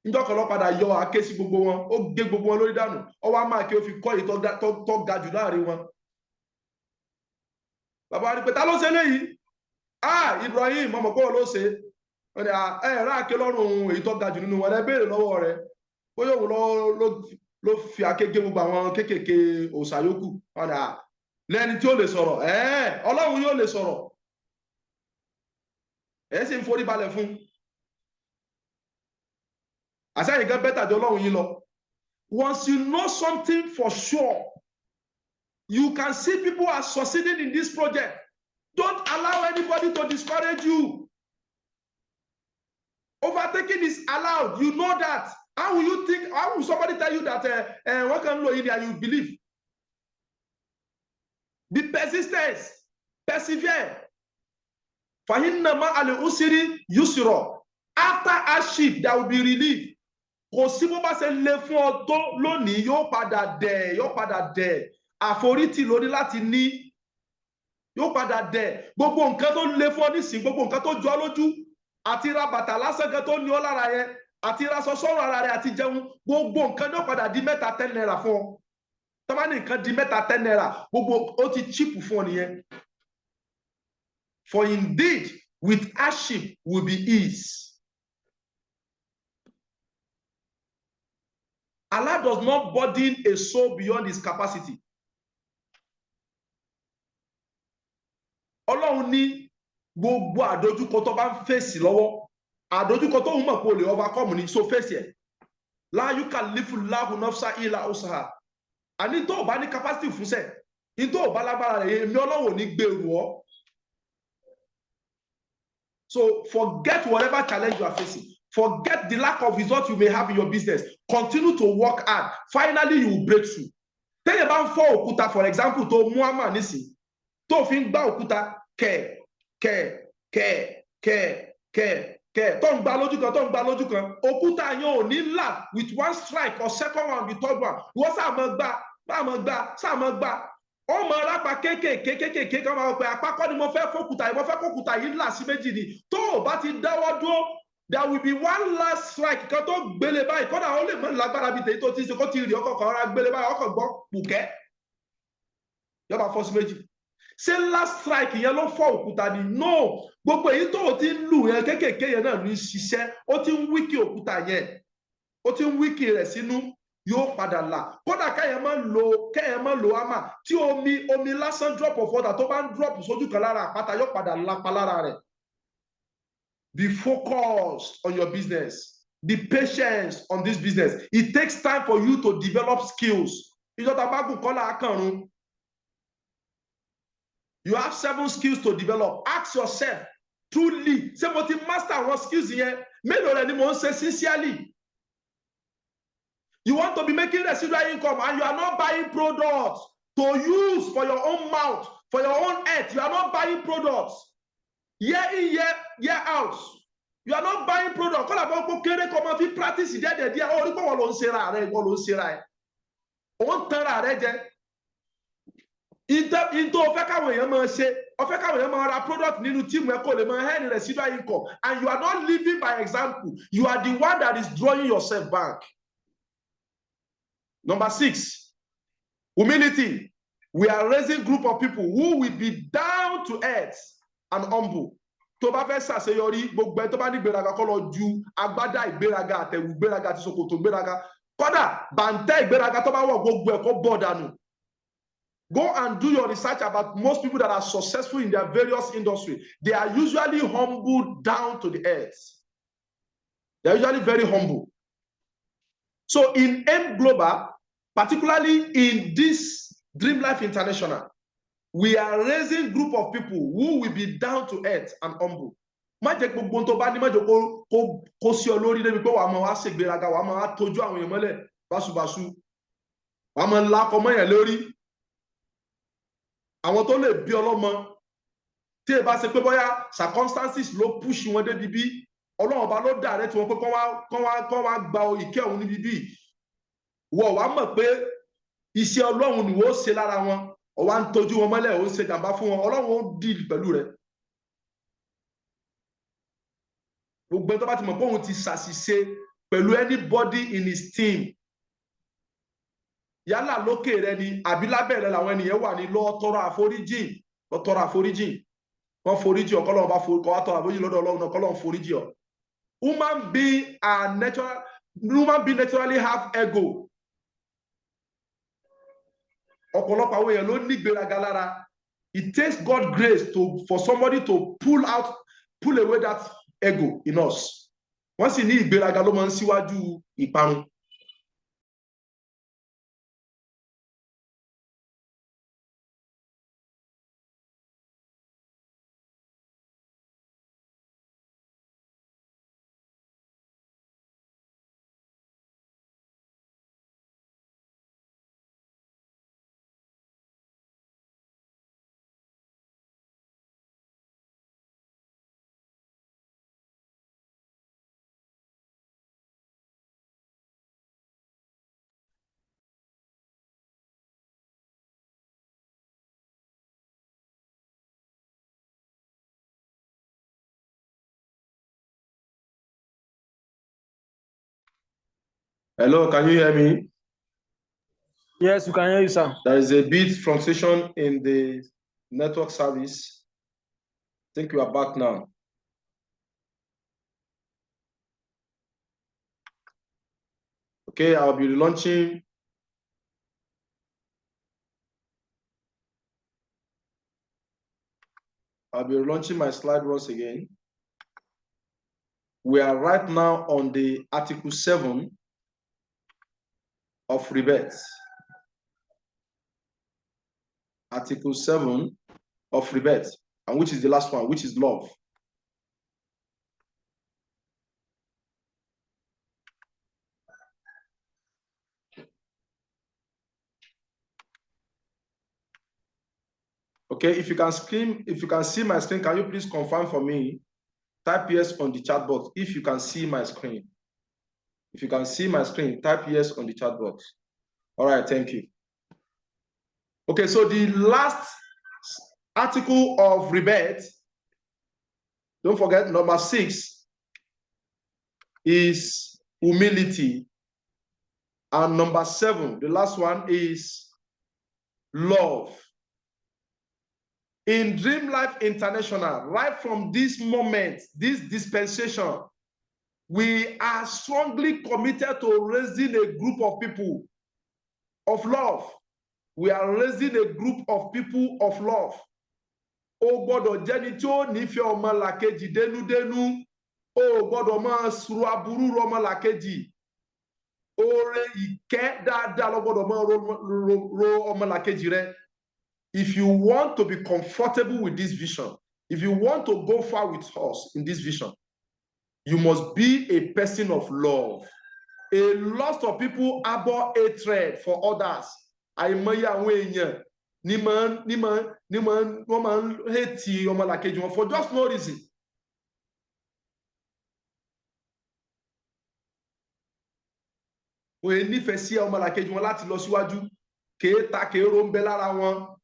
Níjọ́ kan ló padà yọ àáké sí gbogbo wọn, ó gé gbogbo wọn lórí dànù, ó wá máa kí ó fi kọ́ èyí tó ga jù láàrin wọn. Bàbá rí pé ta ló ṣe léyìí? Ibrahim mọ̀mọ́ pé ló ṣe. Wọ́n ní rà àáké lọ́rùn èyí tó ga jù nínú wọn, ẹ béèrè lọ́wọ́ rẹ̀. Bóyá òun ló fi àáké gé gbogbo àwọn kéékèèké òòṣà yòókù. Wọ́n ní lẹ́ni tí ó lè sọ̀rọ̀, Ọlọ́run yóò lè sọ̀rọ̀. Ẹ sì ń forí balẹ̀ fún. Àṣàyìn gan bẹ́tà jọ Ọlọ́run yín lọ. Once you know something for sure, you can see people are succeeding in this project. Don't allow anybody to discourage you. Overtaking is allowed. You know that. How will you think? How will somebody tell you that what can know in there you believe? Be persistent. Persevere. Fahinnama al-usri yusra. After hardship, there will be relief. Kò sí bó bá ṣe lè fún ọ tó lónìí yóò padà dẹ̀. Àforítì lórí láti ní. Yóò padà dẹ̀. Gbogbo nǹkan tó lè fún ọ nísìn, gbogbo nǹkan tó jọ lójú, àti ra bàtà lásán kan tó ní ọ lára yẹn àti ra aṣọ sọ́rùn ara rẹ̀ àti jẹun gbogbo nǹkan náà padà di mẹ́ta 10 naira fún ọ tọ́ba ní nǹkan di mẹ́ta 10 naira gbogbo ó ti cheap fún ọ nìyẹn. For indeed with hardship will be ease. Allah does not burden a soul beyond his capacity. Ọlọ́run ní gbogbo àdójúkọ tó bá ń fèsì lọ́wọ́ àdójúkọ tó ń mọ̀ pé o lè overcome ní so fèsì ẹ̀. La yukallifullahu nafsan illa wus'aha. Àní tó o bá ní capacity fún sẹ̀ ní tó o bá lágbára rẹ̀ èmi Ọlọ́run ò ní gbèrú ọ. So forget whatever challenge you are facing. Forget the lack of result you may have in your business. Continue to work hard. Finally, you will break through. Tell you about 4 òkúta, for example, to Muhammad nisi. To fin gba òkúta, ke. Tó ń gbá lójú kan. Òkúta yẹn ò ní là with 1 strike or second one, the third one. Wọ́n sá mọ́ gbá. Ó mọ rápa kéékèèké kan máa pẹ́ apákọ́ ni mo fẹ́ fókúta yìí là sí méjì ni. Tó o bá ti dáwọ́ dúró, there will be one last strike kan tó gbélé báyìí kódà ó lè mọ lágbára bíi tèyí tó ti ṣe kó ti rí ọkọ̀ kan rárá gbélé báyìí ọkọ̀ gbọ́ pùkẹ́ yọba fọ́ sí méjì. Ṣé last strike yẹn ló fọ́ òkúta ni? No, gbogbo èyí tó o ti ń lù yẹn kéékèèké yẹn náà ní ṣiṣẹ́ ó ti ń wíkì òkúta yẹn ó ti ń wíkì rẹ̀ sínú yóò padà là kódà kẹ́yìn máa lo àmà tí omi lásán drop of water tó bá ń drop sójú kan lára àpáta yóò padà lápa lára rẹ̀. Be focused on your business. Be patient on this business. It takes time for you to develop skills. You have 7 skills to develop. Ask yourself, truly, say what you master what skills here. Sincerely. You want to be making residual income and you are not buying products to use for your own mouth, for your own head. You are not buying products. Year in, year out. You are not buying product. Kọ́lá bọ́ kó kéré kọ́ máa fi practice díẹ̀. Ó rí pé wọ́n ló ń ṣera rẹ̀, wọ́n ló ń ṣera ẹ̀. Ó ń tanra rẹ̀ jẹ. Ìtò ọ̀fẹ́ káwọn èèyàn máa ṣe, ọ̀fẹ́ káwọn èèyàn máa ra product nínú tíìmù ẹ̀ kó lè máa earn residual income. And you are not living by example. You are the one that is drawing yourself back. Number 6, humility. We are raising group of people who will be down to earth and humble. Tó bá fẹ́ ṣàṣeyọrí gbogbo ẹ tó bá ní ìgbéraga kó lọ ju agbádá ìgbéraga àtẹ̀wù ìgbéraga àti ṣòkòtò ìgbéraga kódà bàǹtẹ́ ìgbéraga tó bá wọ̀ gbogbo ẹ̀ kó bọ̀ dànù. Go and do your research about most people that are successful in their various industries. They are usually humble down to the earth. They are usually very humble. So in M Global, particularly in this Dream Life International, we are raising a group of people who will be down to earth and humble. Má jẹ́ gbogbo tó bá ní má jẹ́ kó sí ọ lórí débi pé wàá máa wá ṣègbéraga wàá máa wá tójú àwọn èèyàn mọ́lẹ̀ báṣubàṣu wàá máa lakọ mọ́yàn lórí. Àwọn tó lè bí ọlọ́mọ tí ẹ bá ṣe pé bóyá circumstances ló push wọn débi bí Ọlọ́run ọba ló dà rẹ tí wọ́n pé kọ́ wá gba ìkẹ́ òun níbi bí wọ́n wá mọ̀ pé iṣẹ́ Ọlọ́run ni wọ́n ṣe lára wọn. Ó wá ń tọ́jú wọn mọ́lẹ̀ ó ń ṣe jàmbá fún wọn Ọlọ́run ó deal pẹ̀lú rẹ̀. Gbogbo tó bá ti mọ̀ pé òun ti ṣàṣìṣe pẹ̀lú anybody in his team yálà lókè rẹ ni àbí lábẹ́ rẹ làwọn ènìyàn wà ní lọ tọrọ àforíjì wọ́n foríjì ọ̀kọ́lọ́run bá forí kọ́ wá tọrọ àforíjì lọ́dọ̀ Ọlọ́run ọ̀kọ́lọ́run foríjì ọ̀. Human being naturally have ego. Ọ̀pọ̀lọpọ̀ àwọn èèyàn ló ní ìgbéraga lára. It takes God grace for somebody to pull away that ego in us. Wọ́n sì ní ìgbéraga ló máa ń síwájú ìparun. Hello, can you hear me? Yes, we can hear you, sir. There is a bit fluctuation in the network service. I think you are back now. Okay, I'll be relaunching. I'll be relaunching my slide once again. We are right now on the Article 7 of Rebirth. Article 7 of Rebirth, and which is the last one, which is love. Okay, if you can see my screen, can you please confirm for me? Type yes on the chat box if you can see my screen. If you can see my screen, type yes on the chat box. All right, thank you. Okay, so the last article of Rebirth, don't forget, number 6 is humility. And number 7, the last one, is love. In Dream Life International, right from this moment, this dispensation, we are strongly committed to raising a group of people of love. We are raising a group of people of love. O gbọ́dọ̀ jẹ́ni tí ó nífẹ̀ẹ́ ọmọlàkejì dénúdénú. O gbọ́dọ̀ máa sùúrù aburú ọmọlàkejì. Oore ìkẹ́ dáadáa ló gbọ́dọ̀ máa ro ọmọlàkejì rẹ. If you want to be comfortable with this vision, if you want to go far with us in this vision, you must be a person of love. A lot of people harbor hatred for others. Àìmọye àwọn èèyàn ni wọ́n máa ń hate ọmọlàkejì wọn for just no reason. Wọ́n nífẹ̀ẹ́ sí ọmọlàkejì wọn láti lọ síwájú. Kéèta kéèrò ń bẹ lára wọn.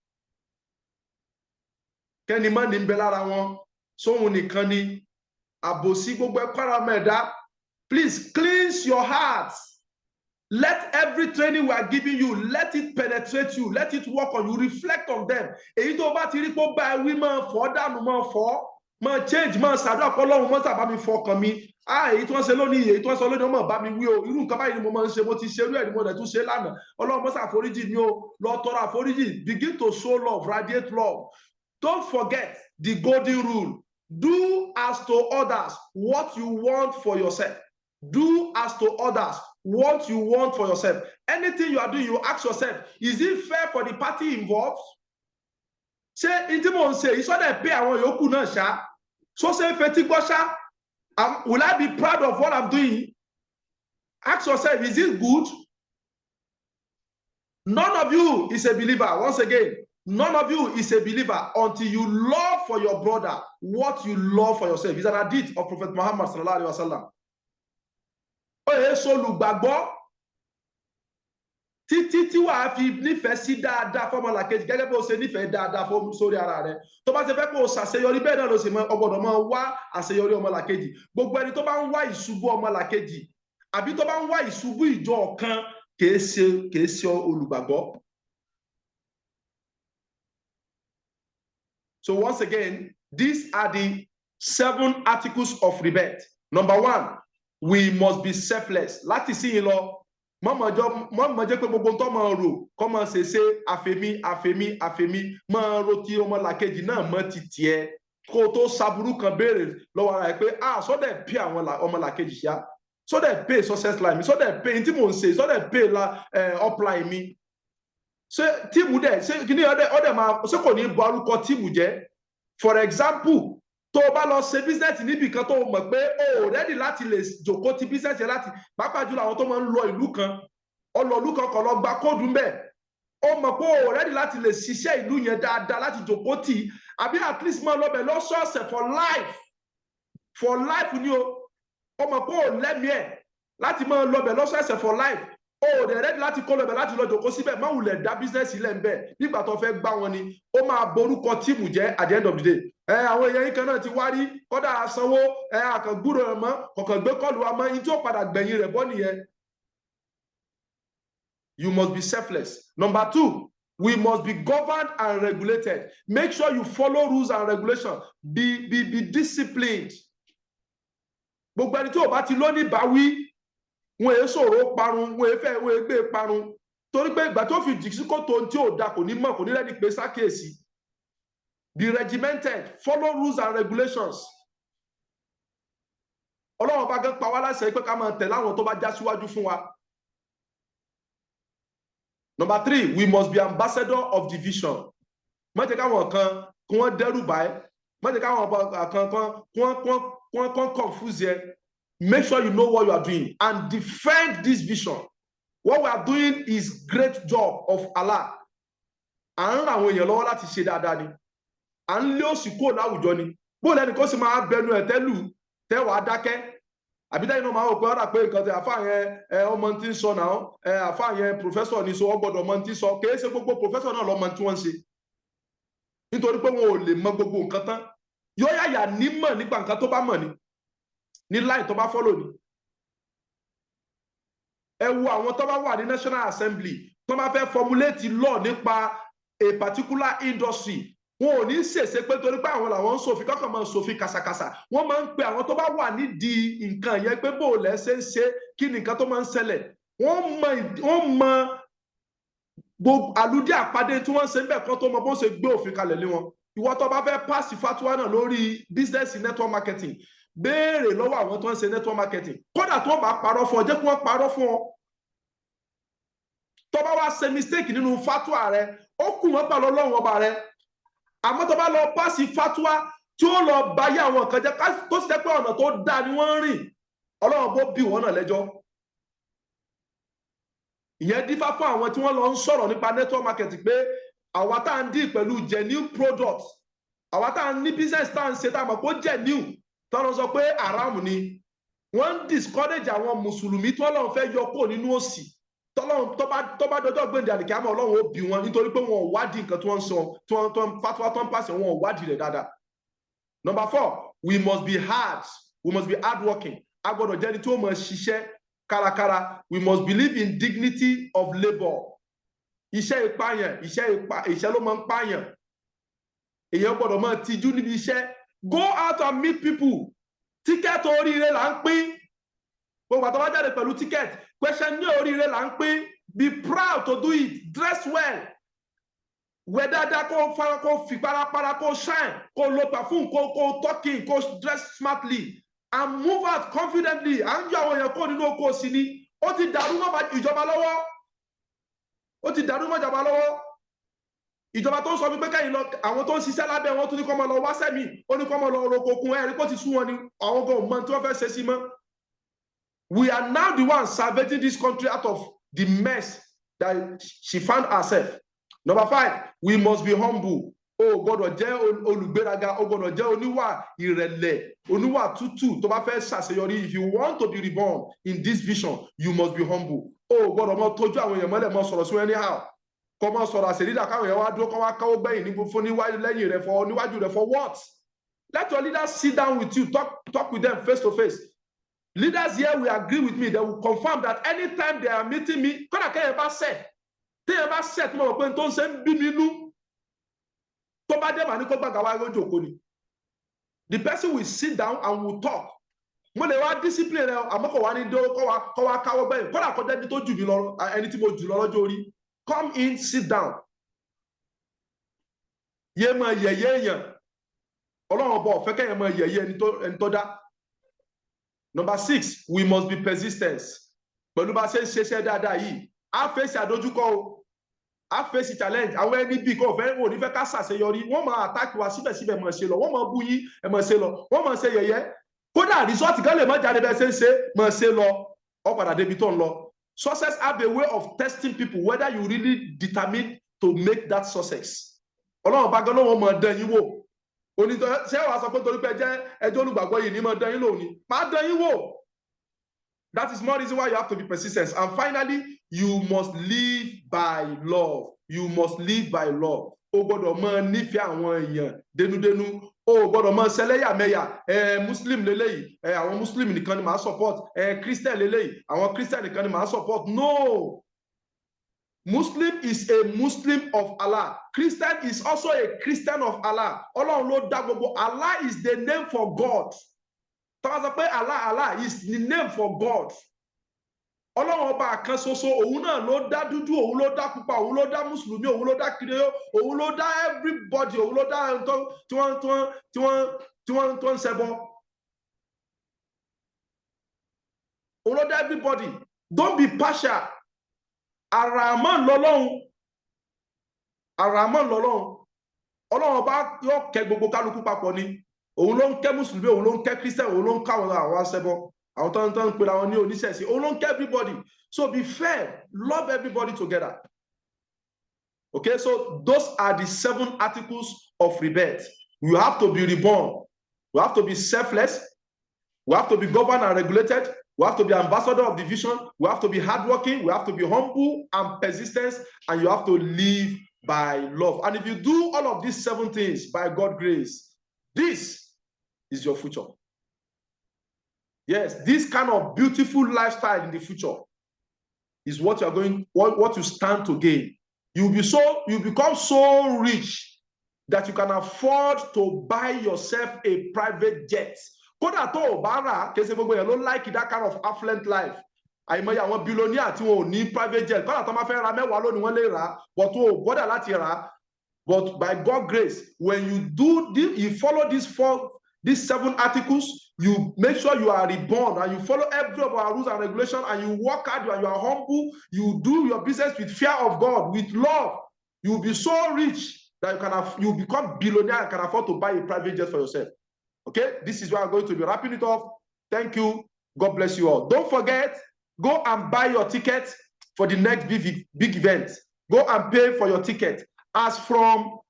Kẹ́ni má ní ń bẹ lára wọn. Sóhun nìkan ni. Àbòsí gbogbo ẹ̀kọ́ ara mẹ́ẹ̀dá. Please cleanse your heart. Let every training we are giving you, let it penetrate you, let it work on you, reflect on them. Èyí tó bá ti rí pé bá wí máa fọ́ dànù máa fọ́, máa change máa ṣàdúrà pé Ọlọ́run máa sábà mi fọkàn mi. Èyí tí wọ́n ṣe lónìí, èyí tí wọ́n sọ lónìí, wọ́n máa bá mi wí o. Irú nǹkan báyìí ni mo máa ń ṣe, mo ti ṣe irú ẹ̀ ni mo dẹ̀ tún ṣe lánàá. Ọlọ́run máa ṣàforíjì mi o, lọ tọrọ àforíjì. Begin to show love, radiate love. Don't forget the golden rule. Do as to others what you want for yourself. Do as to others what you want for yourself. Anything you are doing, you ask yourself, is it fair for the party involved? Ṣé ìdí mò ń ṣe ìsọdẹ pé àwọn yòókù náà ṣá? So ṣe fetí gbọ́ ṣá? Will I be proud of what I'm doing? Ask yourself, is it good? None of you is a believer. Once again, none of you is a believer until you love for your brother what you love for yourself. It's an hadith of Prophet Muhammad sallallahu alaihi wasallam. Olùgbàgbọ́ títí tí wàá fi nífẹ̀ẹ́ sí dáadáa fọ́mọlàkejì gẹ́gẹ́ bó ṣe nífẹ̀ẹ́ dáadáa sórí ara rẹ̀. Tó bá ṣe fẹ́ kó o ṣàṣeyọrí bẹ́ẹ̀ náà ló ṣe ọgbọ́dọ̀ máa wá àṣeyọrí ọmọlàkejì. Gbogbo ẹni tó bá ń wá ìṣubú ọmọlàkejì àbí tó bá ń wá ìṣubú ìjọ kan kìí ṣe olùgbàgbọ́. So once again, these are the 7 articles of rebirth. Number 1, we must be selfless. Láti sí yín lọ, mọ́ jẹ́ pé gbogbo tó máa rò kọ́ máa ṣe àfẹ́mí máa ro ti ọmọlàkejì náà mọ́ ti tiẹ̀ kó tó ṣàbùrú kan béèrè lọ́wọ́ ara ẹ̀ pé sọ́dẹ̀ pay àwọn ọmọlàkejì ṣá, sọ́dẹ̀ pay success line mi, sọ́dẹ̀ pay tí mò ń ṣe, sọ́dẹ̀ pay upline mi. Ṣé tíìmù dẹ̀ ṣé kí ni ọdẹ máa ṣé kò ní bọ orúkọ tíìmù jẹ́? For example, tó bá lọ ṣe business níbi kan tó mọ̀ pé o ready láti lè jókòó ti business yẹn láti pàápàá jùlọ àwọn tó máa ń lọ ìlú kan ọlọ́ọ̀lú kan kọ̀ lọ gba kóòdù ń bẹ̀. O mọ̀ pé o ready láti lè ṣiṣẹ́ ìlú yẹn dáadáa láti jókòó tì àbí at least máa lọ bẹ̀ lọ́sọ̀ọ̀sẹ̀ for life ni o. O mọ̀ pé o lẹ́mìí ẹ̀ láti máa lọ bẹ̀ lọ́sọ̀ọ̀sẹ̀ for life. O dẹ̀ ready láti kó lọ bẹ̀ láti lọ jókòó síbẹ̀ má wulẹ̀ dá business ilẹ̀ ń bẹ̀ nígbà tó fẹ́ gbá wọn ni ó máa borúkọ tíìmù jẹ́ at the end of the day. Àwọn èèyàn yìí kan náà ti wá rí kọ́dà sanwó àkàngbúrò rẹ̀ mọ́ kọ̀ọ̀kan gbé kọ́ọ̀lù wa mọ́ ní tí ó padà gbẹ̀yìn rẹ̀ bọ́ nìyẹn. You must be selfless. Number 2, we must be governed and regulated. Make sure you follow rules and regulations. Be disciplined. Gbogbo ẹni tí ó bá ti lóní báwí, wọn è sọ̀rọ̀ parun, wọn è fẹ́, wọn è gbé parun. Torí pé ìgbà tó fi jì sí kòtò tí ò dá kò ní mọ̀, kò ní rẹ́ni pé sákèsí. Be regimented. Follow rules and regulations. Ọlọ́run bá gán pa wá láṣẹ pé ká máa tẹ̀lé àwọn tó bá já síwájú fún wa. Number 3, we must be ambassador of the vision. Má jẹ́ káwọn kan kí wọ́n dẹ́rù bá ẹ. Má jẹ́ káwọn kan confuse ẹ. Make sure you know what you are doing and defend this vision. What we are doing is great job of Allah. À ń ràn àwọn èèyàn lọ́wọ́ láti ṣe dáadáa ni. À ń lé òṣì kúrò láwùjọ ni. Bó lẹ́ni kó sì máa bẹnu ẹ̀ tẹ́lù tẹ́wàá dákẹ́. Àbí tẹ́yìn náà máa wò pé ọ̀rà pé nǹkan tẹ àfáà yẹn ọmọ tí ń sọ náà àfáà yẹn professor ní so wọ́n gbọ́dọ̀ mọ tí ń sọ. Kìí ṣe gbogbo professor náà lọ́mọ tí wọ́n ń ṣe. Nítorí pé wọn ò lè mọ gbogbo nǹkan tán. Yóò yàyà nímọ̀ nípa nǹkan tó bá mọ̀ ni. Ní láì tó bá follow ni. Ẹ wo àwọn tó bá wà ní National Assembly tó bá fẹ́ formulate law nípa a particular industry. Wọn ò ní ṣèṣe pé torí pé àwọn làwọn ń ṣòfin kọ́kàn máa ń ṣòfin kàṣàkàṣà. Wọ́n máa ń pe àwọn tó bá wà nídìí nǹkan yẹn pé bó lẹ́ ṣe ń ṣe kí ni nǹkan tó máa ń ṣẹlẹ̀. Wọ́n mọ gbogbo àlùdí àpàdé tí wọ́n ń ṣe níbẹ̀ kan tó mọ bó ṣe gbé òfin kalẹ̀ lé wọn. Ìwọ tó bá fẹ́ pass fatwa náà lórí business network marketing, béèrè lọ́wọ́ àwọn tó ń ṣe network marketing. Kódà tó bá parọ́ fún ọ, jẹ́ kí wọ́n parọ́ fún ọ. Tó bá wá ṣe mistake nínú fatwa rẹ, ó kù wọ́n pẹ̀lú Ọlọ́run ọba rẹ. Àmọ́ tó bá lọ pàṣẹ fatwa tí ó lọ báyé àwọn kan jẹ́ tó ṣe pé ọ̀nà tó dáa ni wọ́n ń rìn, Ọlọ́run bó bí wọ́n náà lẹ́jọ́. Ìyẹn dífá fún àwọn tí wọ́n lọ ń sọ̀rọ̀ nípa network marketing pé àwa tá à ń dì pẹ̀lú genuine product, àwa tá à ń ní business tá à ń ṣe tá à mọ̀ pé genuine, tó lọ sọ pé haram ni. Wọ́n ń discourage àwọn mùsùlùmí tí wọ́n lọ fẹ́ yọ kó nínú òṣì. Tó bá dọjọ́ gbèǹdé àlìkíyámà Ọlọ́run ó bí wọn nítorí pé wọn ò wádìí nǹkan tí wọ́n ń sọ, tí wọ́n fatwa tó ń pàṣẹ, wọn ò wádìí rẹ̀ dáadáa. Number 4, we must be hardworking. A gbọ́dọ̀ jẹ́ ẹni tí ó máa ṣiṣẹ́ kárakára. We must believe in dignity of labour. Iṣẹ́ ìpààyàn, iṣẹ́ ló máa ń pààyàn. Èèyàn gbọ́dọ̀ máa tijú níbi iṣẹ́. Go out and meet people. Ticket oríire là ń pín. Gbogbo àtàwọn jáde pẹ̀lú ticket. Question ní oríire là ń pín. Be proud to do it. Dress well. Wẹ̀ dáadáa kó fara kó fi parapara kó shine kó lo perfume kó talking kó dress smartly and move out confidently. À ń yọ àwọn èèyàn kó nínú oko sí ni. Ó ti dàrú mọ́ ìjọba lọ́wọ́. Ó ti dàrú mọ́ ìjọba lọ́wọ́. Ìjọba tó ń sọ wípé kẹ́yìn lọ àwọn tó ń ṣiṣẹ́ lábẹ́ wọn tó ní kó máa lọ wá sẹ́mi, ó ní kó máa lọ roko kun ẹ̀rí kó ti sún wọn ni àwọn gan mọ́ tí wọ́n fẹ́ ṣe sí mọ́. We are now the ones salvaging this country out of the mess that she found herself. Number 5, we must be humble. O gbọ́dọ̀ jẹ́ olùgbéraga, o gbọ́dọ̀ jẹ́ oníwà ìrẹ̀lẹ̀, oníwà tútù tó bá fẹ́ ṣàṣeyọrí. If you want to be reborn in this vision, you must be humble. O gbọ́dọ̀ mọ tójú àwọn èèyàn mọ́lẹ̀ mọ́ sọ̀rọ̀ sí wọn anyhow. Kọ́ mọ́ sọ̀rọ̀ àṣírídà káwọn èèyàn wá dúró kọ́ wá káwọ́ gbẹ̀yìn ní fún lẹ́yìn rẹ̀ fọ níwájú rẹ̀ for what? Let your leaders sit down with you, talk with them face to face. Leaders here will agree with me. They will confirm that anytime they are meeting me, kọ́nà kẹ́yìn bá sẹ̀, téèyàn bá sẹ̀ tí mo mọ̀ pé tó ń ṣe ń bí mi nú, tó bá dé màá ní kó gbàgbà wá lójú òkú ni. The person will sit down and will talk. Mo lè wá discipline rẹ àmọ́ kò wá ní dó kọ́ wá káwọ́ gbẹ̀yìn. Kọ́nà kọjá ẹni tó jù mí lọ, ẹni tí mo jù lọ lọ́jọ́ orí. Come in, sit down. Yé máa yẹ̀yẹ́ èèyàn. Ọlọ́run bọ̀ fẹ́ kẹ́yìn máa yẹ̀yẹ́ ẹni tó dá. Number 6, we must be persistent. Pẹ̀lú bá ṣe ń ṣiṣẹ́ dáadáa yìí, a fèsì àdójúkọ o, a fèsì challenge. Àwọn ẹni bí kò fẹ́ wò ní fẹ́ ká ṣàṣeyọrí, wọ́n máa attack wa síbẹ̀síbẹ̀ máa ṣe lọ, wọ́n máa bú yín ẹ máa ṣe lọ, wọ́n máa ṣe yẹ̀yẹ́. Kódà result gan lè má jáde bẹ́ẹ̀ ṣe ń ṣe máa ṣe lọ, ó padà débi tó ń lọ. Success have a way of testing people whether you really determined to make that success. Ọlọ́run bá gan lọ́wọ́ máa dán yín wò. Onítọ̀ ṣé wàá sọ pé torí pé ẹjọ́ olùgbàgbọ́ yìí ní máa dán yín lónìí. Máa dán yín wò. That is more reason why you have to be persistent. And finally, you must live by love. You must live by love. O gbọ́dọ̀ máa nífẹ̀ẹ́ àwọn èèyàn dénúdénú. O gbọ́dọ̀ máa ṣẹlẹ́yàmẹ̀yà. Muslim lélẹ́yìí. Àwọn Muslim nìkan ni màá support. Christian lélẹ́yìí. Àwọn Christian nìkan ni màá support. No. Muslim is a Muslim of Allah. Christian is also a Christian of Allah. Allah is the name for God. Allah is the name for God. Ọlọ́run ọba kan ṣoṣo, òun náà ló dá dúdú, òun ló dá pupa, òun ló dá mùsùlùmí, òun ló dá kìrìyó, òun ló dá everybody, òun ló dá tí wọ́n ń ṣẹbọ. Òun ló dá everybody. Don't be partial. Araman lọ́lọ́run. Araman lọ́lọ́run. Ọlọ́run ọba yóò kẹ́ gbogbo kálukú papọ̀ ni. Òun ló ń kẹ́ mùsùlùmí, òun ló ń kẹ́ Christian, òun ló ń káwọn àwọn aṣẹbọ. Everybody. So be fair, love everybody together. Okay, so those are the 7 articles of rebirth. You have to be reborn. You have to be selfless. We have to be governed and regulated. We have to be ambassador of the vision. We have to be hardworking. We have to be humble and persistent. And you have to live by love. And if you do all of these 7 things by God's grace, this is your future. Yes, this kind of beautiful lifestyle in the future is what you are going, what you stand to gain. You become so rich that you can afford to buy yourself a private jet. Kódà tó o bá rà, kèsè gbogbo yẹn ló like that kind of affluent life. Àìmọye àwọn billionaire tí wọn ò ní private jet. Kódà tó máa fẹ́ ra mẹ́wàá lónìí wọ́n lè rà, but o bọ́dà láti rà. But by God's grace, when you do this, you follow these 7 articles, you make sure you are reborn and you follow every of our rules and regulations and you work hard and you are humble, you do your business with fear of God, with love. You will be so rich that you become billionaire and can afford to buy a private jet for yourself. Okay, this is where I'm going to be wrapping it off. Thank you. God bless you all. Don't forget, go and buy your ticket for the next big event. Go and pay for your ticket. As from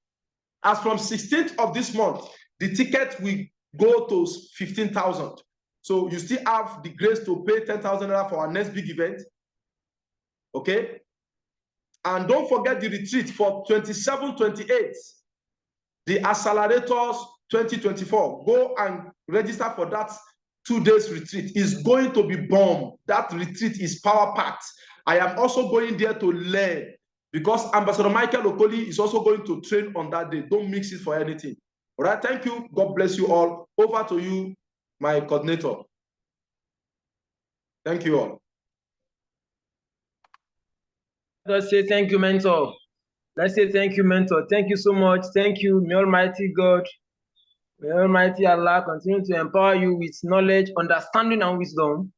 16th of this month, the ticket will go to 15,000. So you still have the grace to pay 10,000 for our next big event. Okay? And don't forget the retreat for 27-28, the Accelerators 2024. Go and register for that 2 days retreat. It's going to be bomb. That retreat is power-packed. I am also going there to learn because Ambassador Michael Okoli is also going to train on that day. Don't mix it for anything. All right, thank you. God bless you all. Over to you, my coordinator. Thank you all. Let's say thank you, mentor. Let's say thank you, mentor. Thank you so much. Thank you, may Almighty God, may Almighty Allah continue to empower you with knowledge, understanding, and wisdom,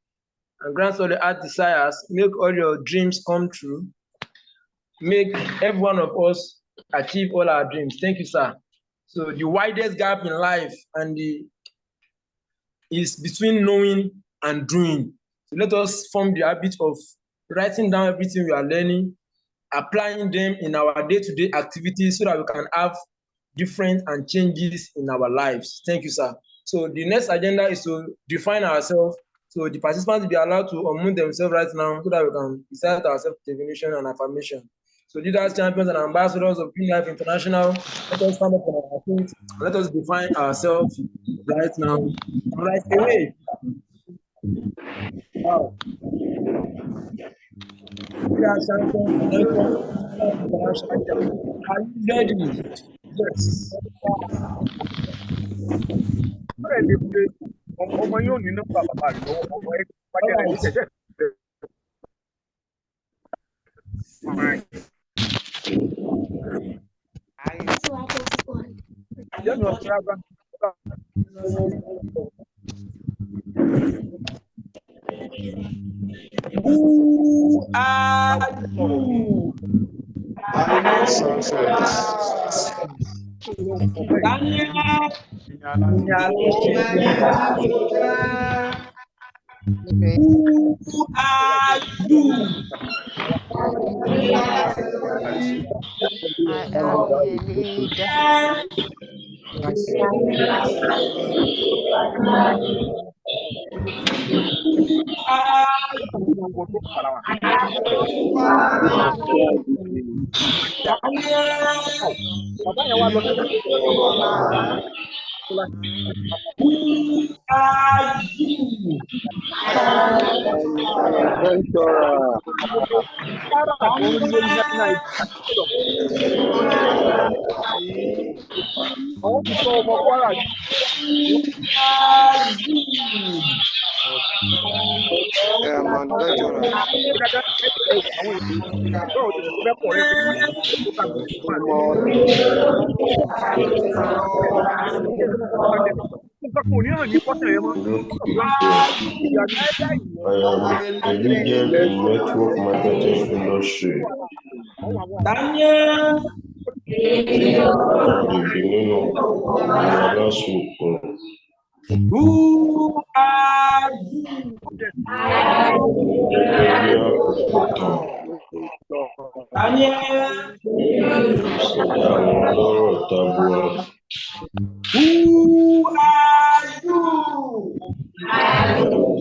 and grant all the heart desires. Make all your dreams come true. Make every one of us achieve all our dreams. Thank you, sir. So the widest gap in life is between knowing and doing. So let us form the habit of writing down everything we are learning, applying them in our day-to-day activities so that we can have different and changes in our lives. Thank you, sir. So the next agenda is to define ourselves. So the participants will be allowed to unmute themselves right now so that we can decide our self-definition and affirmation. So leaders, champions, and ambassadors of Green Life International, let us stand up on our feet. Let us define ourselves right now. Right away. Wow. Leaders, champions, are you ready? Yes. Who are you? Who are you? I am a leader. Who are you? Adventurer. Are you? I am an adventurer. I am a leader in network marketing industry. Daniel. The beginning of my last week. Who are you? Media operator. Daniel. Ìṣẹ̀dá àwọn ọlọ́rọ̀ tabua. Who are you?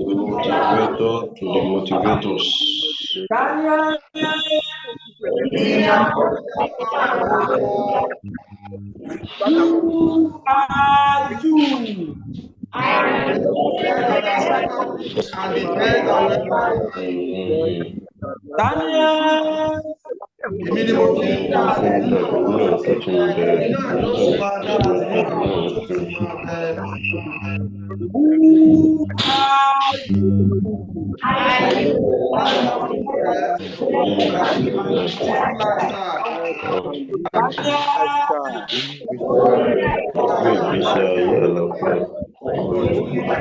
The motivator to the motivators. Daniel. Who are you? And the head and Daniel. the minimum Everything that the woman is touching the Who are you?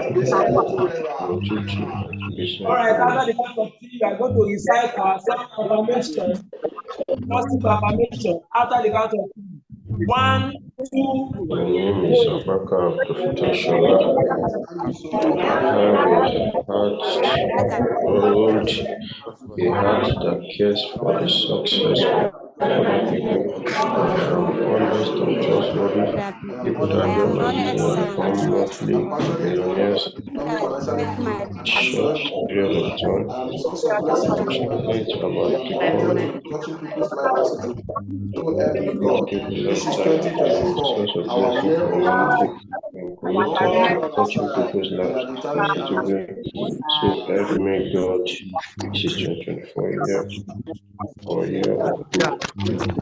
ìgbésí ayé àlàáfíà òtútù ìgbésí All right, ayé. after the count of three, we are going to recite our self-affirmation, positive affirmation. After the count of three, 1, 2. My name is Abaka Profitoshola. I have a heart that cares for the success of other people. I am honest and trustworthy. People that don't believe in permanently millionaires short period of time. Passionate about people lifestyle and source of blessing for many people. I'm committed to touching people's lives positively. So help me God. This is 2024 year.